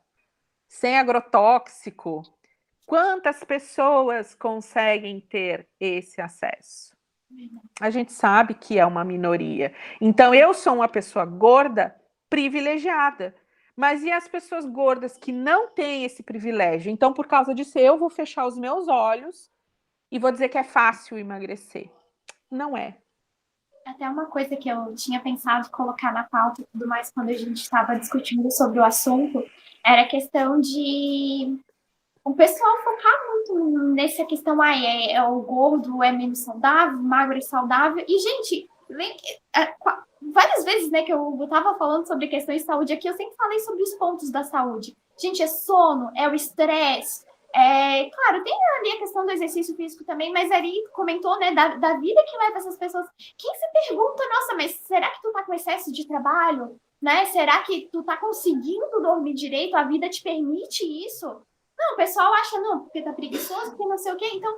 sem agrotóxico. Quantas pessoas conseguem ter esse acesso? A gente sabe que é uma minoria. Então, eu sou uma pessoa gorda privilegiada. Mas e as pessoas gordas que não têm esse privilégio? Então, por causa disso, eu vou fechar os meus olhos e vou dizer que é fácil emagrecer. Não é. Até uma coisa que eu tinha pensado colocar na pauta e tudo mais quando a gente estava discutindo sobre o assunto era a questão de o pessoal focar muito nessa questão aí, o gordo é menos saudável, magro é saudável. E, gente, várias vezes, né, que eu estava falando sobre questões de saúde aqui, eu sempre falei sobre os pontos da saúde. Gente, é sono, é o estresse. Claro, tem ali a questão do exercício físico também, mas ali comentou, né, da vida que leva essas pessoas. Quem se pergunta, nossa, mas será que tu tá com excesso de trabalho? Né? Será que tu tá conseguindo dormir direito? A vida te permite isso? Não, o pessoal acha, não, porque tá preguiçoso, porque não sei o quê. Então,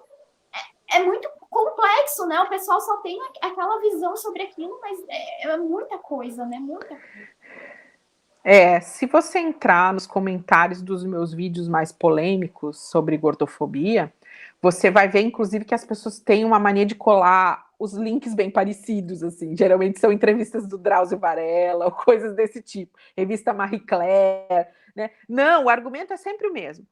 é muito complexo, né? O pessoal só tem aquela visão sobre aquilo, mas é muita coisa, né? Muita coisa. Se você entrar nos comentários dos meus vídeos mais polêmicos sobre gordofobia, você vai ver, inclusive, que as pessoas têm uma mania de colar os links bem parecidos, assim. Geralmente são entrevistas do Drauzio Varela ou coisas desse tipo. Revista Marie Claire, né? Não, o argumento é sempre o mesmo.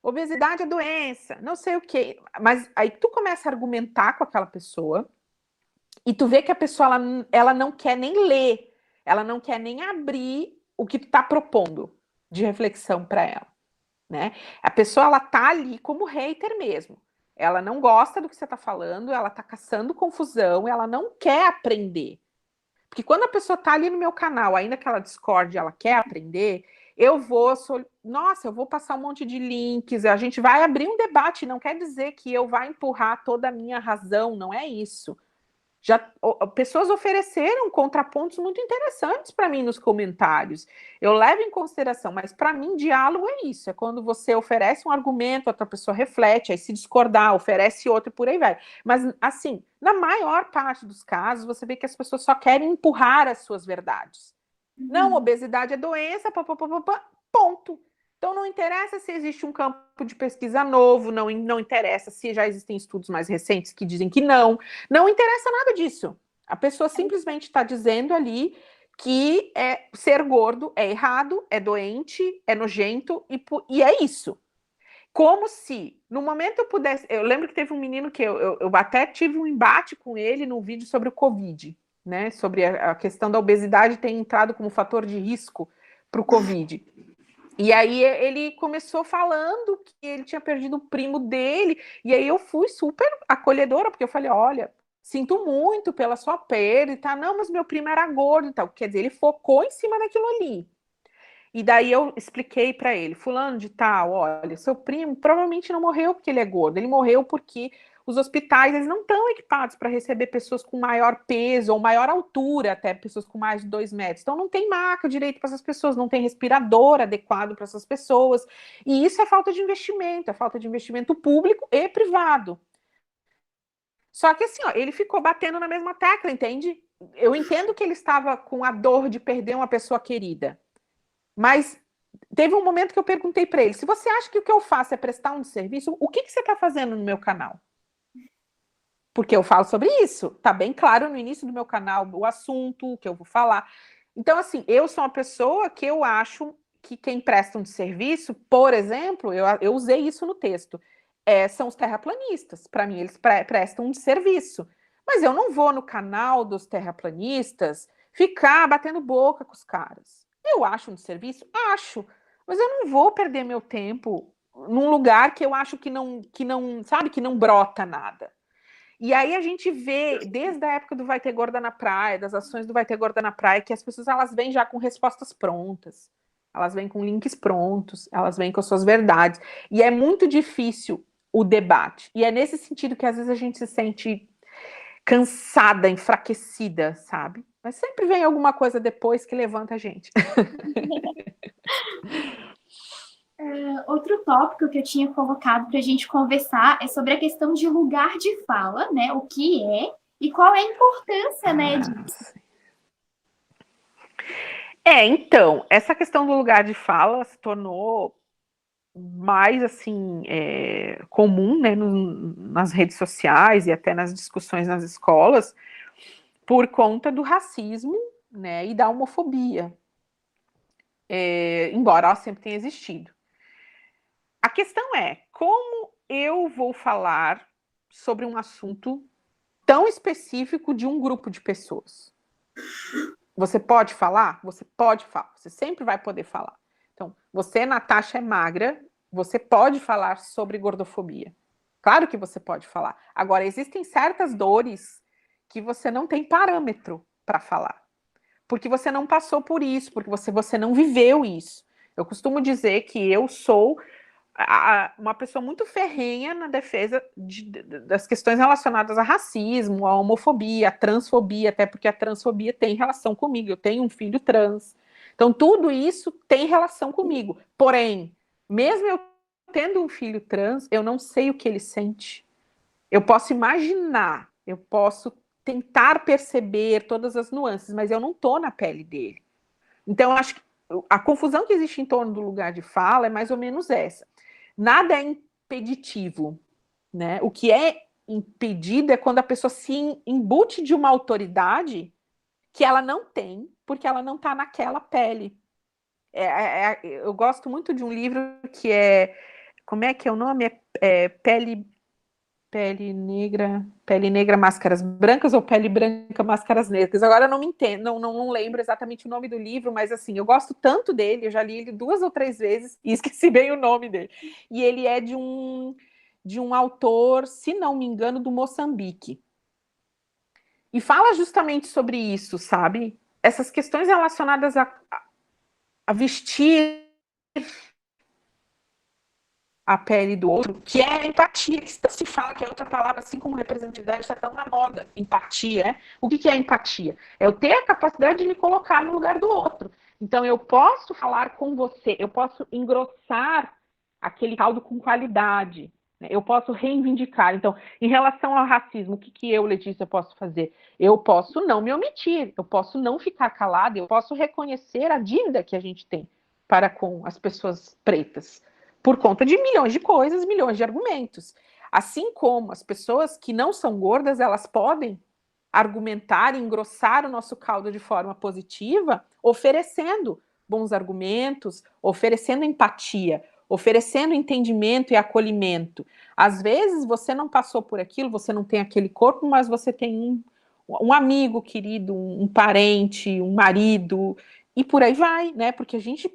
Obesidade é doença, não sei o quê. Mas aí tu começa a argumentar com aquela pessoa e tu vê que a pessoa ela não quer nem ler, ela não quer nem abrir o que tu tá propondo de reflexão para ela, né? A pessoa, ela tá ali como hater mesmo. Ela não gosta do que você tá falando, ela tá caçando confusão, ela não quer aprender. Porque quando a pessoa tá ali no meu canal, ainda que ela discorde, ela quer aprender, eu vou passar um monte de links, a gente vai abrir um debate, não quer dizer que eu vá empurrar toda a minha razão, não é isso. Pessoas ofereceram contrapontos muito interessantes para mim nos comentários. Eu levo em consideração, mas para mim diálogo é isso, é quando você oferece um argumento, a outra pessoa reflete, aí se discordar, oferece outro e por aí vai. Mas assim, na maior parte dos casos, você vê que as pessoas só querem empurrar as suas verdades. Não, obesidade é doença, ponto. Então não interessa se existe um campo de pesquisa novo, não interessa se já existem estudos mais recentes que dizem que não interessa nada disso. A pessoa simplesmente está dizendo ali que ser gordo é errado, é doente, é nojento e é isso. Como se, no momento eu pudesse... Eu lembro que teve um menino que eu até tive um embate com ele num vídeo sobre o Covid, né? Sobre a questão da obesidade ter entrado como fator de risco para o Covid. E aí ele começou falando que ele tinha perdido o primo dele, e aí eu fui super acolhedora, porque eu falei, olha, sinto muito pela sua perda e tal, não, mas meu primo era gordo e tal, quer dizer, ele focou em cima daquilo ali. E daí eu expliquei para ele, fulano de tal, olha, seu primo provavelmente não morreu porque ele é gordo, ele morreu porque os hospitais eles não estão equipados para receber pessoas com maior peso ou maior altura, até pessoas com mais de 2 metros. Então não tem maca direito para essas pessoas, não tem respirador adequado para essas pessoas. E isso é falta de investimento público e privado. Só que assim, ó, ele ficou batendo na mesma tecla, entende? Eu entendo que ele estava com a dor de perder uma pessoa querida. Mas teve um momento que eu perguntei para ele: se você acha que o que eu faço é prestar um serviço, o que você está fazendo no meu canal? Porque eu falo sobre isso. Tá bem claro no início do meu canal o assunto, o que eu vou falar. Então, assim, eu sou uma pessoa que eu acho que quem presta um serviço, por exemplo, eu usei isso no texto, são os terraplanistas. Para mim, eles prestam um serviço. Mas eu não vou no canal dos terraplanistas ficar batendo boca com os caras. Eu acho um serviço? Acho. Mas eu não vou perder meu tempo num lugar que eu acho que não, sabe, que não brota nada. E aí a gente vê, desde a época do Vai Ter Gorda na Praia, das ações do Vai Ter Gorda na Praia, que as pessoas elas vêm já com respostas prontas, elas vêm com links prontos, elas vêm com as suas verdades. E é muito difícil o debate. E é nesse sentido que às vezes a gente se sente cansada, enfraquecida, sabe? Mas sempre vem alguma coisa depois que levanta a gente. Outro tópico que eu tinha colocado para a gente conversar é sobre a questão de lugar de fala, né? O que é e qual é a importância, né, disso. Então, essa questão do lugar de fala se tornou mais assim comum, né, nas redes sociais e até nas discussões nas escolas por conta do racismo, né, e da homofobia, embora ela sempre tenha existido. A questão é como eu vou falar sobre um assunto tão específico de um grupo de pessoas. Você pode falar? Você pode falar. Você sempre vai poder falar. Então, você, Natasha, é magra, você pode falar sobre gordofobia. Claro que você pode falar. Agora, existem certas dores que você não tem parâmetro para falar. Porque você não passou por isso, porque você não viveu isso. Eu costumo dizer que eu sou uma pessoa muito ferrenha na defesa das questões relacionadas a racismo, a homofobia, a transfobia, até porque a transfobia tem relação comigo. Eu tenho um filho trans. Então, tudo isso tem relação comigo. Porém, mesmo eu tendo um filho trans, eu não sei o que ele sente. Eu posso imaginar, eu posso tentar perceber todas as nuances, mas eu não estou na pele dele. Então, eu acho que a confusão que existe em torno do lugar de fala é mais ou menos essa. Nada é impeditivo, né? O que é impedido é quando a pessoa se embute de uma autoridade que ela não tem, porque ela não está naquela pele. Eu gosto muito de um livro que como é que é o nome? Pele negra, máscaras brancas ou pele branca, máscaras negras. Agora eu não me entendo, não lembro exatamente o nome do livro, mas assim, eu gosto tanto dele, eu já li ele 2 ou 3 vezes e esqueci bem o nome dele. E ele é de um autor, se não me engano, do Moçambique. E fala justamente sobre isso, sabe? Essas questões relacionadas a vestir a pele do outro, que é a empatia, que se fala que é outra palavra, assim como representatividade, está tão na moda. Empatia, né? O que é empatia? É eu ter a capacidade de me colocar no lugar do outro. Então, eu posso falar com você, eu posso engrossar aquele caldo com qualidade, né? Eu posso reivindicar. Então, em relação ao racismo, o que eu, Letícia, posso fazer? Eu posso não me omitir, eu posso não ficar calada, eu posso reconhecer a dívida que a gente tem para com as pessoas pretas por conta de milhões de coisas, milhões de argumentos. Assim como as pessoas que não são gordas, elas podem argumentar e engrossar o nosso caldo de forma positiva, oferecendo bons argumentos, oferecendo empatia, oferecendo entendimento e acolhimento. Às vezes você não passou por aquilo, você não tem aquele corpo, mas você tem um amigo querido, um parente, um marido, e por aí vai, né? Porque a gente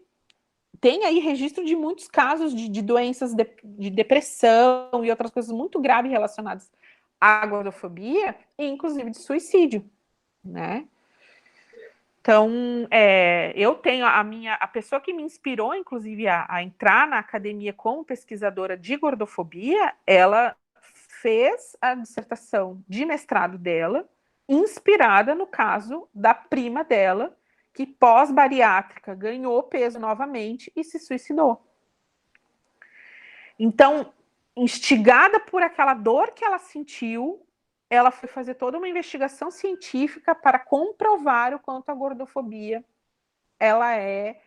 tem aí registro de muitos casos de doenças de depressão e outras coisas muito graves relacionadas à gordofobia, e inclusive de suicídio, né? Então, eu tenho a pessoa que me inspirou, inclusive, a entrar na academia como pesquisadora de gordofobia, ela fez a dissertação de mestrado dela, inspirada no caso da prima dela, que pós-bariátrica ganhou peso novamente e se suicidou. Então, instigada por aquela dor que ela sentiu, ela foi fazer toda uma investigação científica para comprovar o quanto a gordofobia ela é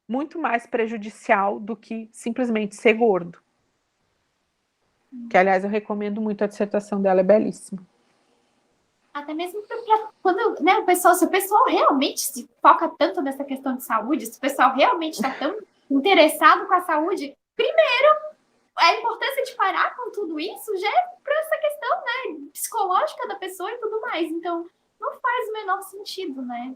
muito mais prejudicial do que simplesmente ser gordo. Que, aliás, eu recomendo muito, a dissertação dela é belíssima. Até mesmo quando, né, se o pessoal realmente se foca tanto nessa questão de saúde, se o pessoal realmente está tão interessado com a saúde, primeiro, a importância de parar com tudo isso já é para essa questão, né, psicológica da pessoa e tudo mais. Então, não faz o menor sentido, né?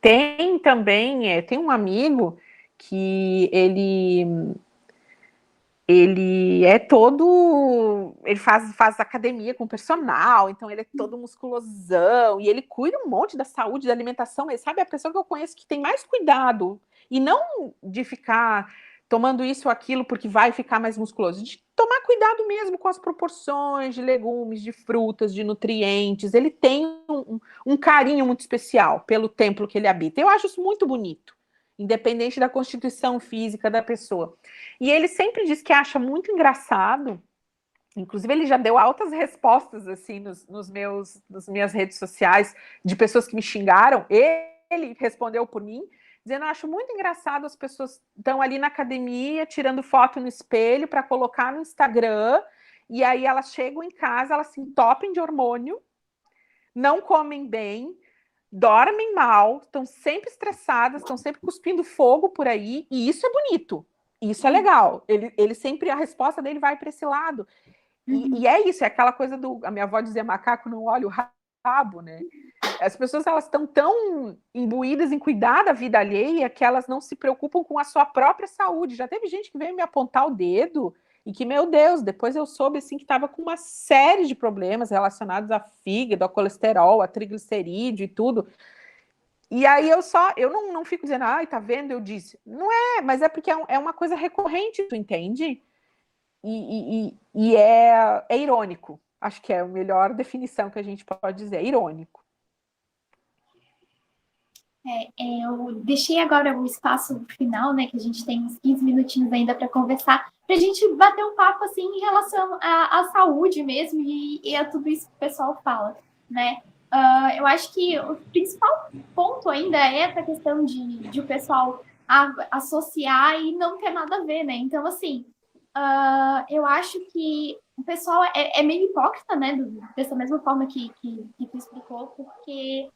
Tem também, tem um amigo que ele é todo, ele faz academia com personal, então ele é todo musculosão, e ele cuida um monte da saúde, da alimentação, ele sabe, a pessoa que eu conheço que tem mais cuidado, e não de ficar tomando isso ou aquilo porque vai ficar mais musculoso, de tomar cuidado mesmo com as proporções de legumes, de frutas, de nutrientes, ele tem um carinho muito especial pelo templo que ele habita, eu acho isso muito bonito, independente da constituição física da pessoa. E ele sempre diz que acha muito engraçado, inclusive ele já deu altas respostas assim nas minhas redes sociais, de pessoas que me xingaram, ele respondeu por mim, dizendo, eu acho muito engraçado, as pessoas estão ali na academia, tirando foto no espelho para colocar no Instagram, e aí elas chegam em casa, elas se entopem de hormônio, não comem bem, dormem mal, estão sempre estressadas, estão sempre cuspindo fogo por aí, e isso é bonito, isso é legal. Ele sempre, a resposta dele vai para esse lado. E é isso, é aquela coisa a minha avó dizia, macaco não olha o rabo, né? As pessoas, elas estão tão imbuídas em cuidar da vida alheia que elas não se preocupam com a sua própria saúde. Já teve gente que veio me apontar o dedo e que, meu Deus, depois eu soube assim que estava com uma série de problemas relacionados a fígado, a colesterol, a triglicerídeo e tudo. E aí eu não fico dizendo, ai, tá vendo, eu disse. Não é, mas é porque é uma coisa recorrente, tu entende? E é irônico. Acho que é a melhor definição que a gente pode dizer, é irônico. Eu deixei agora o espaço final, né, que a gente tem uns 15 minutinhos ainda para conversar, para a gente bater um papo assim em relação à saúde mesmo e a tudo isso que o pessoal fala, né? Eu acho que o principal ponto ainda é essa questão de o pessoal associar e não ter nada a ver, né? Então, assim, eu acho que o pessoal é meio hipócrita, né? Dessa mesma forma que tu explicou, porque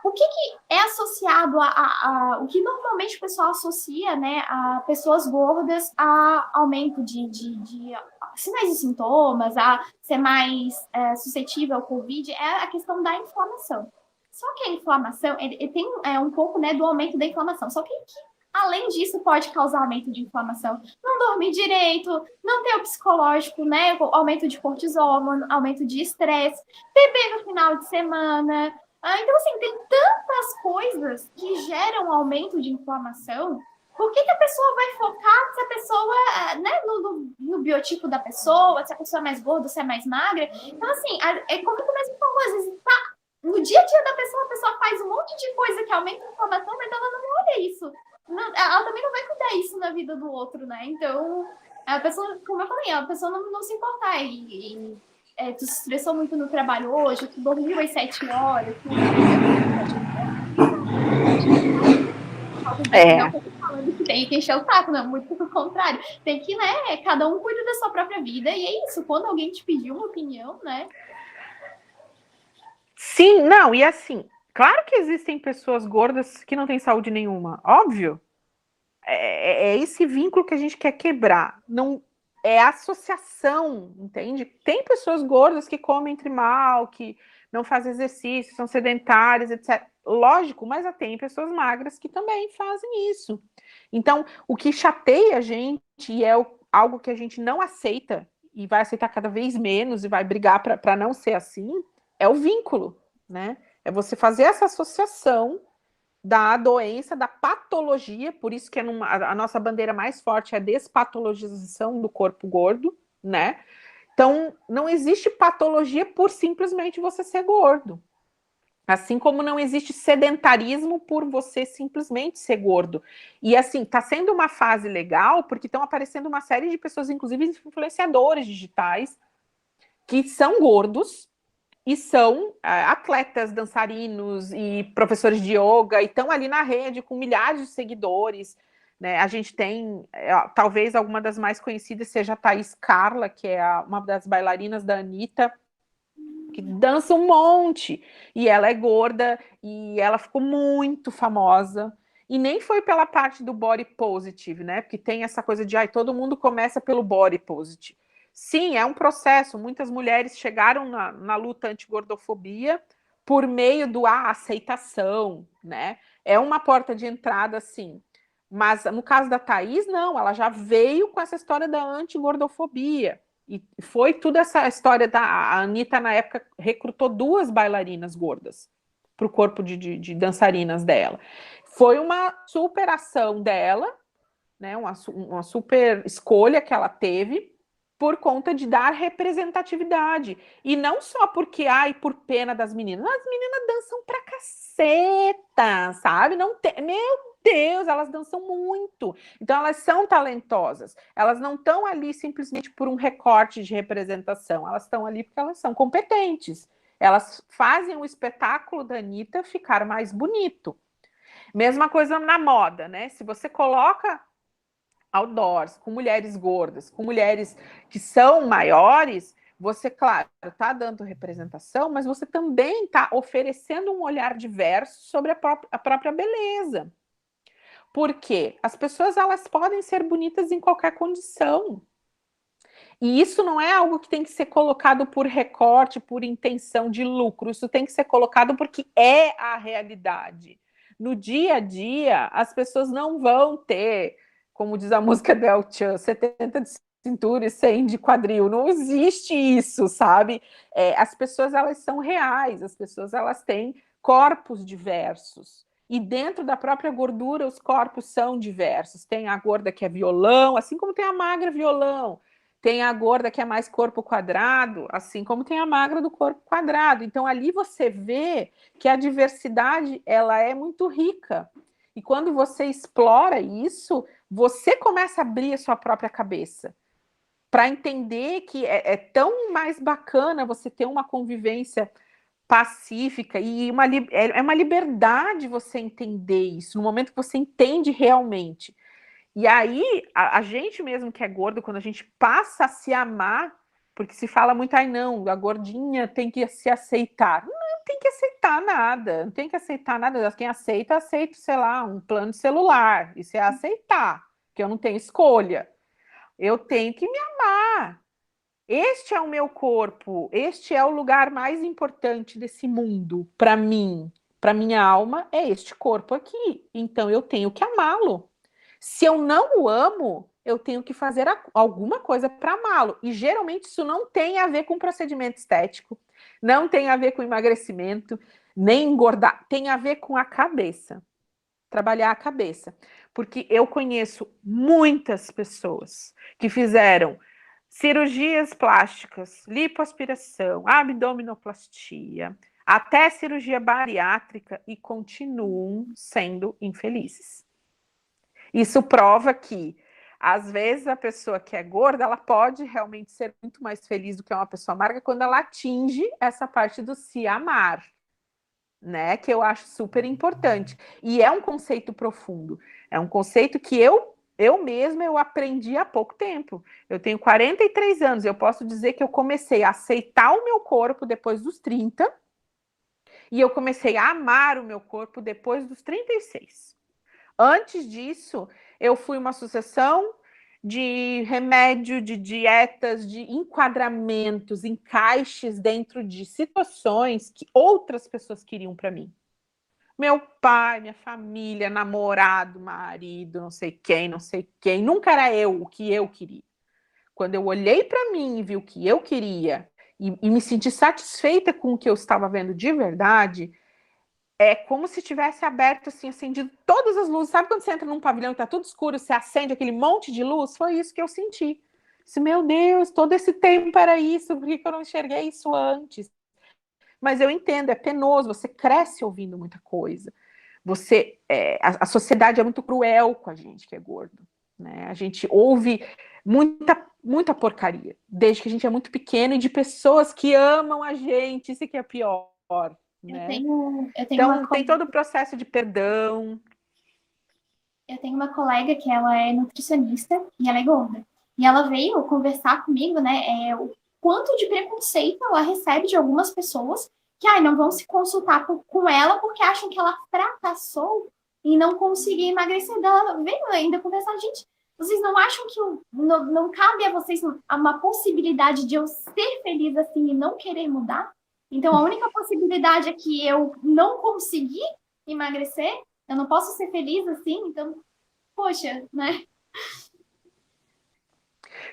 o que é associado o que normalmente o pessoal associa, né, a pessoas gordas a aumento de sinais e sintomas, a ser mais suscetível ao Covid, é a questão da inflamação. Só que a inflamação, ele tem um pouco, né, do aumento da inflamação. Só que além disso, pode causar aumento de inflamação. Não dormir direito, não ter o psicológico, né, aumento de cortisol, aumento de estresse, beber no final de semana. Então, assim, tem tantas coisas que geram aumento de inflamação. Por que a pessoa vai focar se a pessoa, né, no biotipo da pessoa, se a pessoa é mais gorda, se é mais magra? Então, assim, é como tu mesmo falou, às vezes tá no dia a dia da pessoa, a pessoa faz um monte de coisa que aumenta a inflamação, mas ela não olha isso. Não, ela também não vai cuidar isso na vida do outro, né? Então, a pessoa, como eu falei, a pessoa não se importar tu se estressou muito no trabalho hoje, tu dormiu às 7 horas, tu... Não tô falando que tem que encher o saco, não, muito pelo contrário. Tem que, né, cada um cuida da sua própria vida, e é isso, quando alguém te pediu uma opinião, né? Sim, não, e assim, claro que existem pessoas gordas que não têm saúde nenhuma, óbvio. É esse vínculo que a gente quer quebrar. Não é associação, entende? Tem pessoas gordas que comem entre mal, que não fazem exercício, são sedentárias, etc. Lógico, mas tem pessoas magras que também fazem isso. Então, o que chateia a gente, e é algo que a gente não aceita, e vai aceitar cada vez menos, e vai brigar para não ser assim, é o vínculo, né? É você fazer essa associação da doença, da patologia, por isso que a nossa bandeira mais forte é a despatologização do corpo gordo, né? Então, não existe patologia por simplesmente você ser gordo. Assim como não existe sedentarismo por você simplesmente ser gordo. E assim, tá sendo uma fase legal, porque estão aparecendo uma série de pessoas, inclusive influenciadores digitais, que são gordos e são atletas, dançarinos e professores de yoga, e estão ali na rede com milhares de seguidores. Né? A gente tem, talvez alguma das mais conhecidas seja a Thaís Carla, que é uma das bailarinas da Anitta, que dança um monte, e ela é gorda, e ela ficou muito famosa, e nem foi pela parte do body positive, né? Porque tem essa coisa de, todo mundo começa pelo body positive. Sim, é um processo, muitas mulheres chegaram na luta anti-gordofobia por meio do aceitação, né? É uma porta de entrada, sim. Mas no caso da Thaís, não, ela já veio com essa história da anti-gordofobia. E foi tudo essa história da a Anitta, na época, recrutou 2 bailarinas gordas para o corpo de dançarinas dela. Foi uma superação dela, né, uma super escolha que ela teve por conta de dar representatividade. E não só porque, por pena das meninas. As meninas dançam pra caceta, sabe? Não tem... Meu Deus, elas dançam muito. Então, elas são talentosas. Elas não estão ali simplesmente por um recorte de representação. Elas estão ali porque elas são competentes. Elas fazem o espetáculo da Anitta ficar mais bonito. Mesma coisa na moda, né? Se você coloca outdoors, com mulheres gordas, com mulheres que são maiores, você, claro, está dando representação, mas você também está oferecendo um olhar diverso sobre a própria beleza. Porque as pessoas, elas podem ser bonitas em qualquer condição. E isso não é algo que tem que ser colocado por recorte, por intenção de lucro. Isso tem que ser colocado porque é a realidade. No dia a dia, as pessoas não vão ter, como diz a música do El Chan, 70 de cintura e 100 de quadril. Não existe isso, sabe? As pessoas, elas são reais. As pessoas, elas têm corpos diversos. E dentro da própria gordura, os corpos são diversos. Tem a gorda que é violão, assim como tem a magra violão. Tem a gorda que é mais corpo quadrado, assim como tem a magra do corpo quadrado. Então, ali você vê que a diversidade, ela é muito rica. E quando você explora isso, você começa a abrir a sua própria cabeça para entender que é tão mais bacana você ter uma convivência pacífica e é uma liberdade você entender isso, no momento que você entende realmente. E aí, a gente mesmo que é gordo, quando a gente passa a se amar, porque se fala muito, não, a gordinha tem que se aceitar. Não tem que aceitar nada, não tem que aceitar nada. Quem aceita, aceita, sei lá, um plano de celular. Isso é aceitar, que eu não tenho escolha. Eu tenho que me amar. Este é o meu corpo, este é o lugar mais importante desse mundo para mim, para minha alma, é este corpo aqui. Então eu tenho que amá-lo. Se eu não o amo, eu tenho que fazer alguma coisa para amá-lo. E geralmente isso não tem a ver com procedimento estético, não tem a ver com emagrecimento, nem engordar, tem a ver com a cabeça. Trabalhar a cabeça. Porque eu conheço muitas pessoas que fizeram cirurgias plásticas, lipoaspiração, abdominoplastia, até cirurgia bariátrica e continuam sendo infelizes. Isso prova que, às vezes, a pessoa que é gorda, ela pode realmente ser muito mais feliz do que uma pessoa magra quando ela atinge essa parte do se amar, né? Que eu acho super importante. E é um conceito profundo. É um conceito que eu mesma eu aprendi há pouco tempo. Eu tenho 43 anos, eu posso dizer que eu comecei a aceitar o meu corpo depois dos 30 e eu comecei a amar o meu corpo depois dos 36. Antes disso, eu fui uma sucessão de remédio, de dietas, de enquadramentos, encaixes dentro de situações que outras pessoas queriam para mim. Meu pai, minha família, namorado, marido, não sei quem, nunca era eu o que eu queria. Quando eu olhei para mim e vi o que eu queria e me senti satisfeita com o que eu estava vendo de verdade, é como se tivesse aberto, assim, acendido todas as luzes. Sabe quando você entra num pavilhão e tá tudo escuro, você acende aquele monte de luz? Foi isso que eu senti. Disse, meu Deus, todo esse tempo era isso, por que eu não enxerguei isso antes? Mas eu entendo, é penoso, você cresce ouvindo muita coisa. A sociedade é muito cruel com a gente que é gordo, né? A gente ouve muita porcaria, desde que a gente é muito pequeno, e de pessoas que amam a gente, isso que é pior, né? Eu tenho uma Então, tem colega, todo o processo de perdão. eu tenho uma colega que ela é nutricionista e ela é gorda. E ela veio conversar comigo, né, o quanto de preconceito ela recebe de algumas pessoas que não vão se consultar com ela porque acham que ela fracassou em não conseguir emagrecer. Ela veio ainda conversar, gente, vocês não acham que não cabe a vocês uma possibilidade de eu ser feliz assim e não querer mudar? Então, a única possibilidade é que eu não conseguir emagrecer, eu não posso ser feliz assim, então, poxa, né?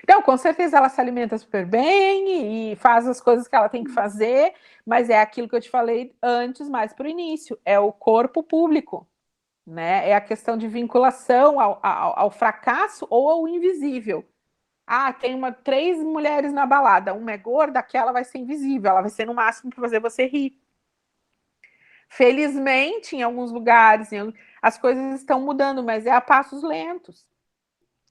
Então, com certeza, ela se alimenta super bem e faz as coisas que ela tem que fazer, mas é aquilo que eu te falei antes, mais para o início, é o corpo público, né? É a questão de vinculação ao fracasso ou ao invisível. Ah, tem três mulheres na balada, uma é gorda, aquela vai ser invisível, ela vai ser no máximo para fazer você rir. Felizmente, em alguns lugares, as coisas estão mudando, mas é a passos lentos.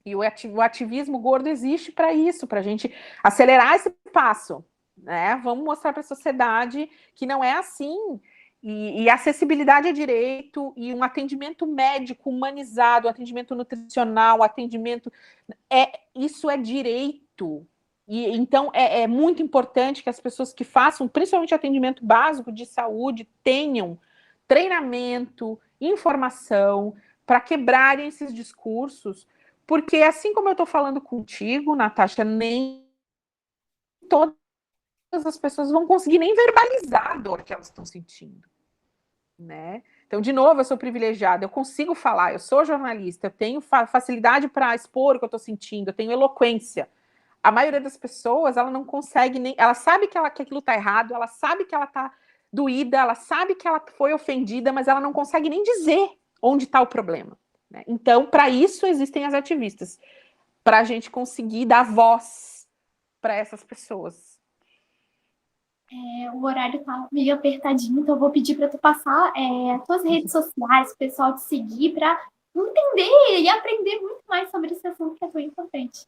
E o ativismo gordo existe para isso, para a gente acelerar esse passo, né? Vamos mostrar para a sociedade que não é assim. E acessibilidade é direito, e um atendimento médico humanizado, atendimento nutricional, isso é direito. E então é muito importante que as pessoas que façam, principalmente atendimento básico de saúde, tenham treinamento, informação para quebrarem esses discursos, porque assim como eu estou falando contigo, Natasha, nem todas as pessoas vão conseguir nem verbalizar a dor que elas estão sentindo, né? Então, de novo, eu sou privilegiada, eu consigo falar, eu sou jornalista, eu tenho facilidade para expor o que eu estou sentindo, eu tenho eloquência. A maioria das pessoas, ela não consegue nem... Ela sabe que aquilo está errado, ela sabe que ela está doída, ela sabe que ela foi ofendida, mas ela não consegue nem dizer onde está o problema, né? Então, para isso existem as ativistas, para a gente conseguir dar voz para essas pessoas. O horário tá meio apertadinho, então eu vou pedir para tu passar as tuas redes sociais, o pessoal te seguir, para entender e aprender muito mais sobre esse assunto que é tão importante.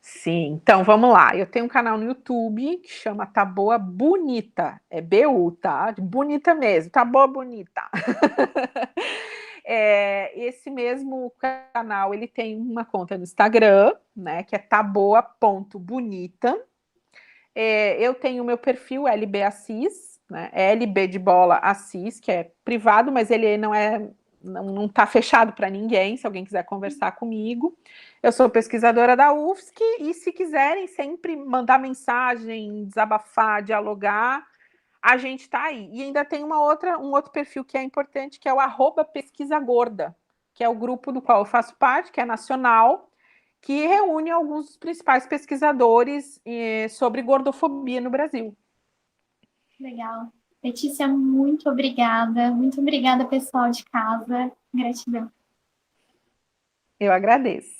Sim, então vamos lá. Eu tenho um canal no YouTube que chama Tá Boa Bonita. É BU, tá? Bonita mesmo, Tá Boa Bonita. Esse mesmo canal, ele tem uma conta no Instagram, né? Que é taboa.bonita. Eu tenho o meu perfil LB Assis, né? LB de bola Assis, que é privado, mas ele não está fechado para ninguém, se alguém quiser conversar comigo. Eu sou pesquisadora da UFSC e se quiserem sempre mandar mensagem, desabafar, dialogar, a gente está aí. E ainda tem um outro perfil que é importante, que é o @pesquisagorda, que é o grupo do qual eu faço parte, que é nacional, que reúne alguns dos principais pesquisadores sobre gordofobia no Brasil. Legal. Letícia, muito obrigada. Muito obrigada, pessoal de casa. Gratidão. Eu agradeço.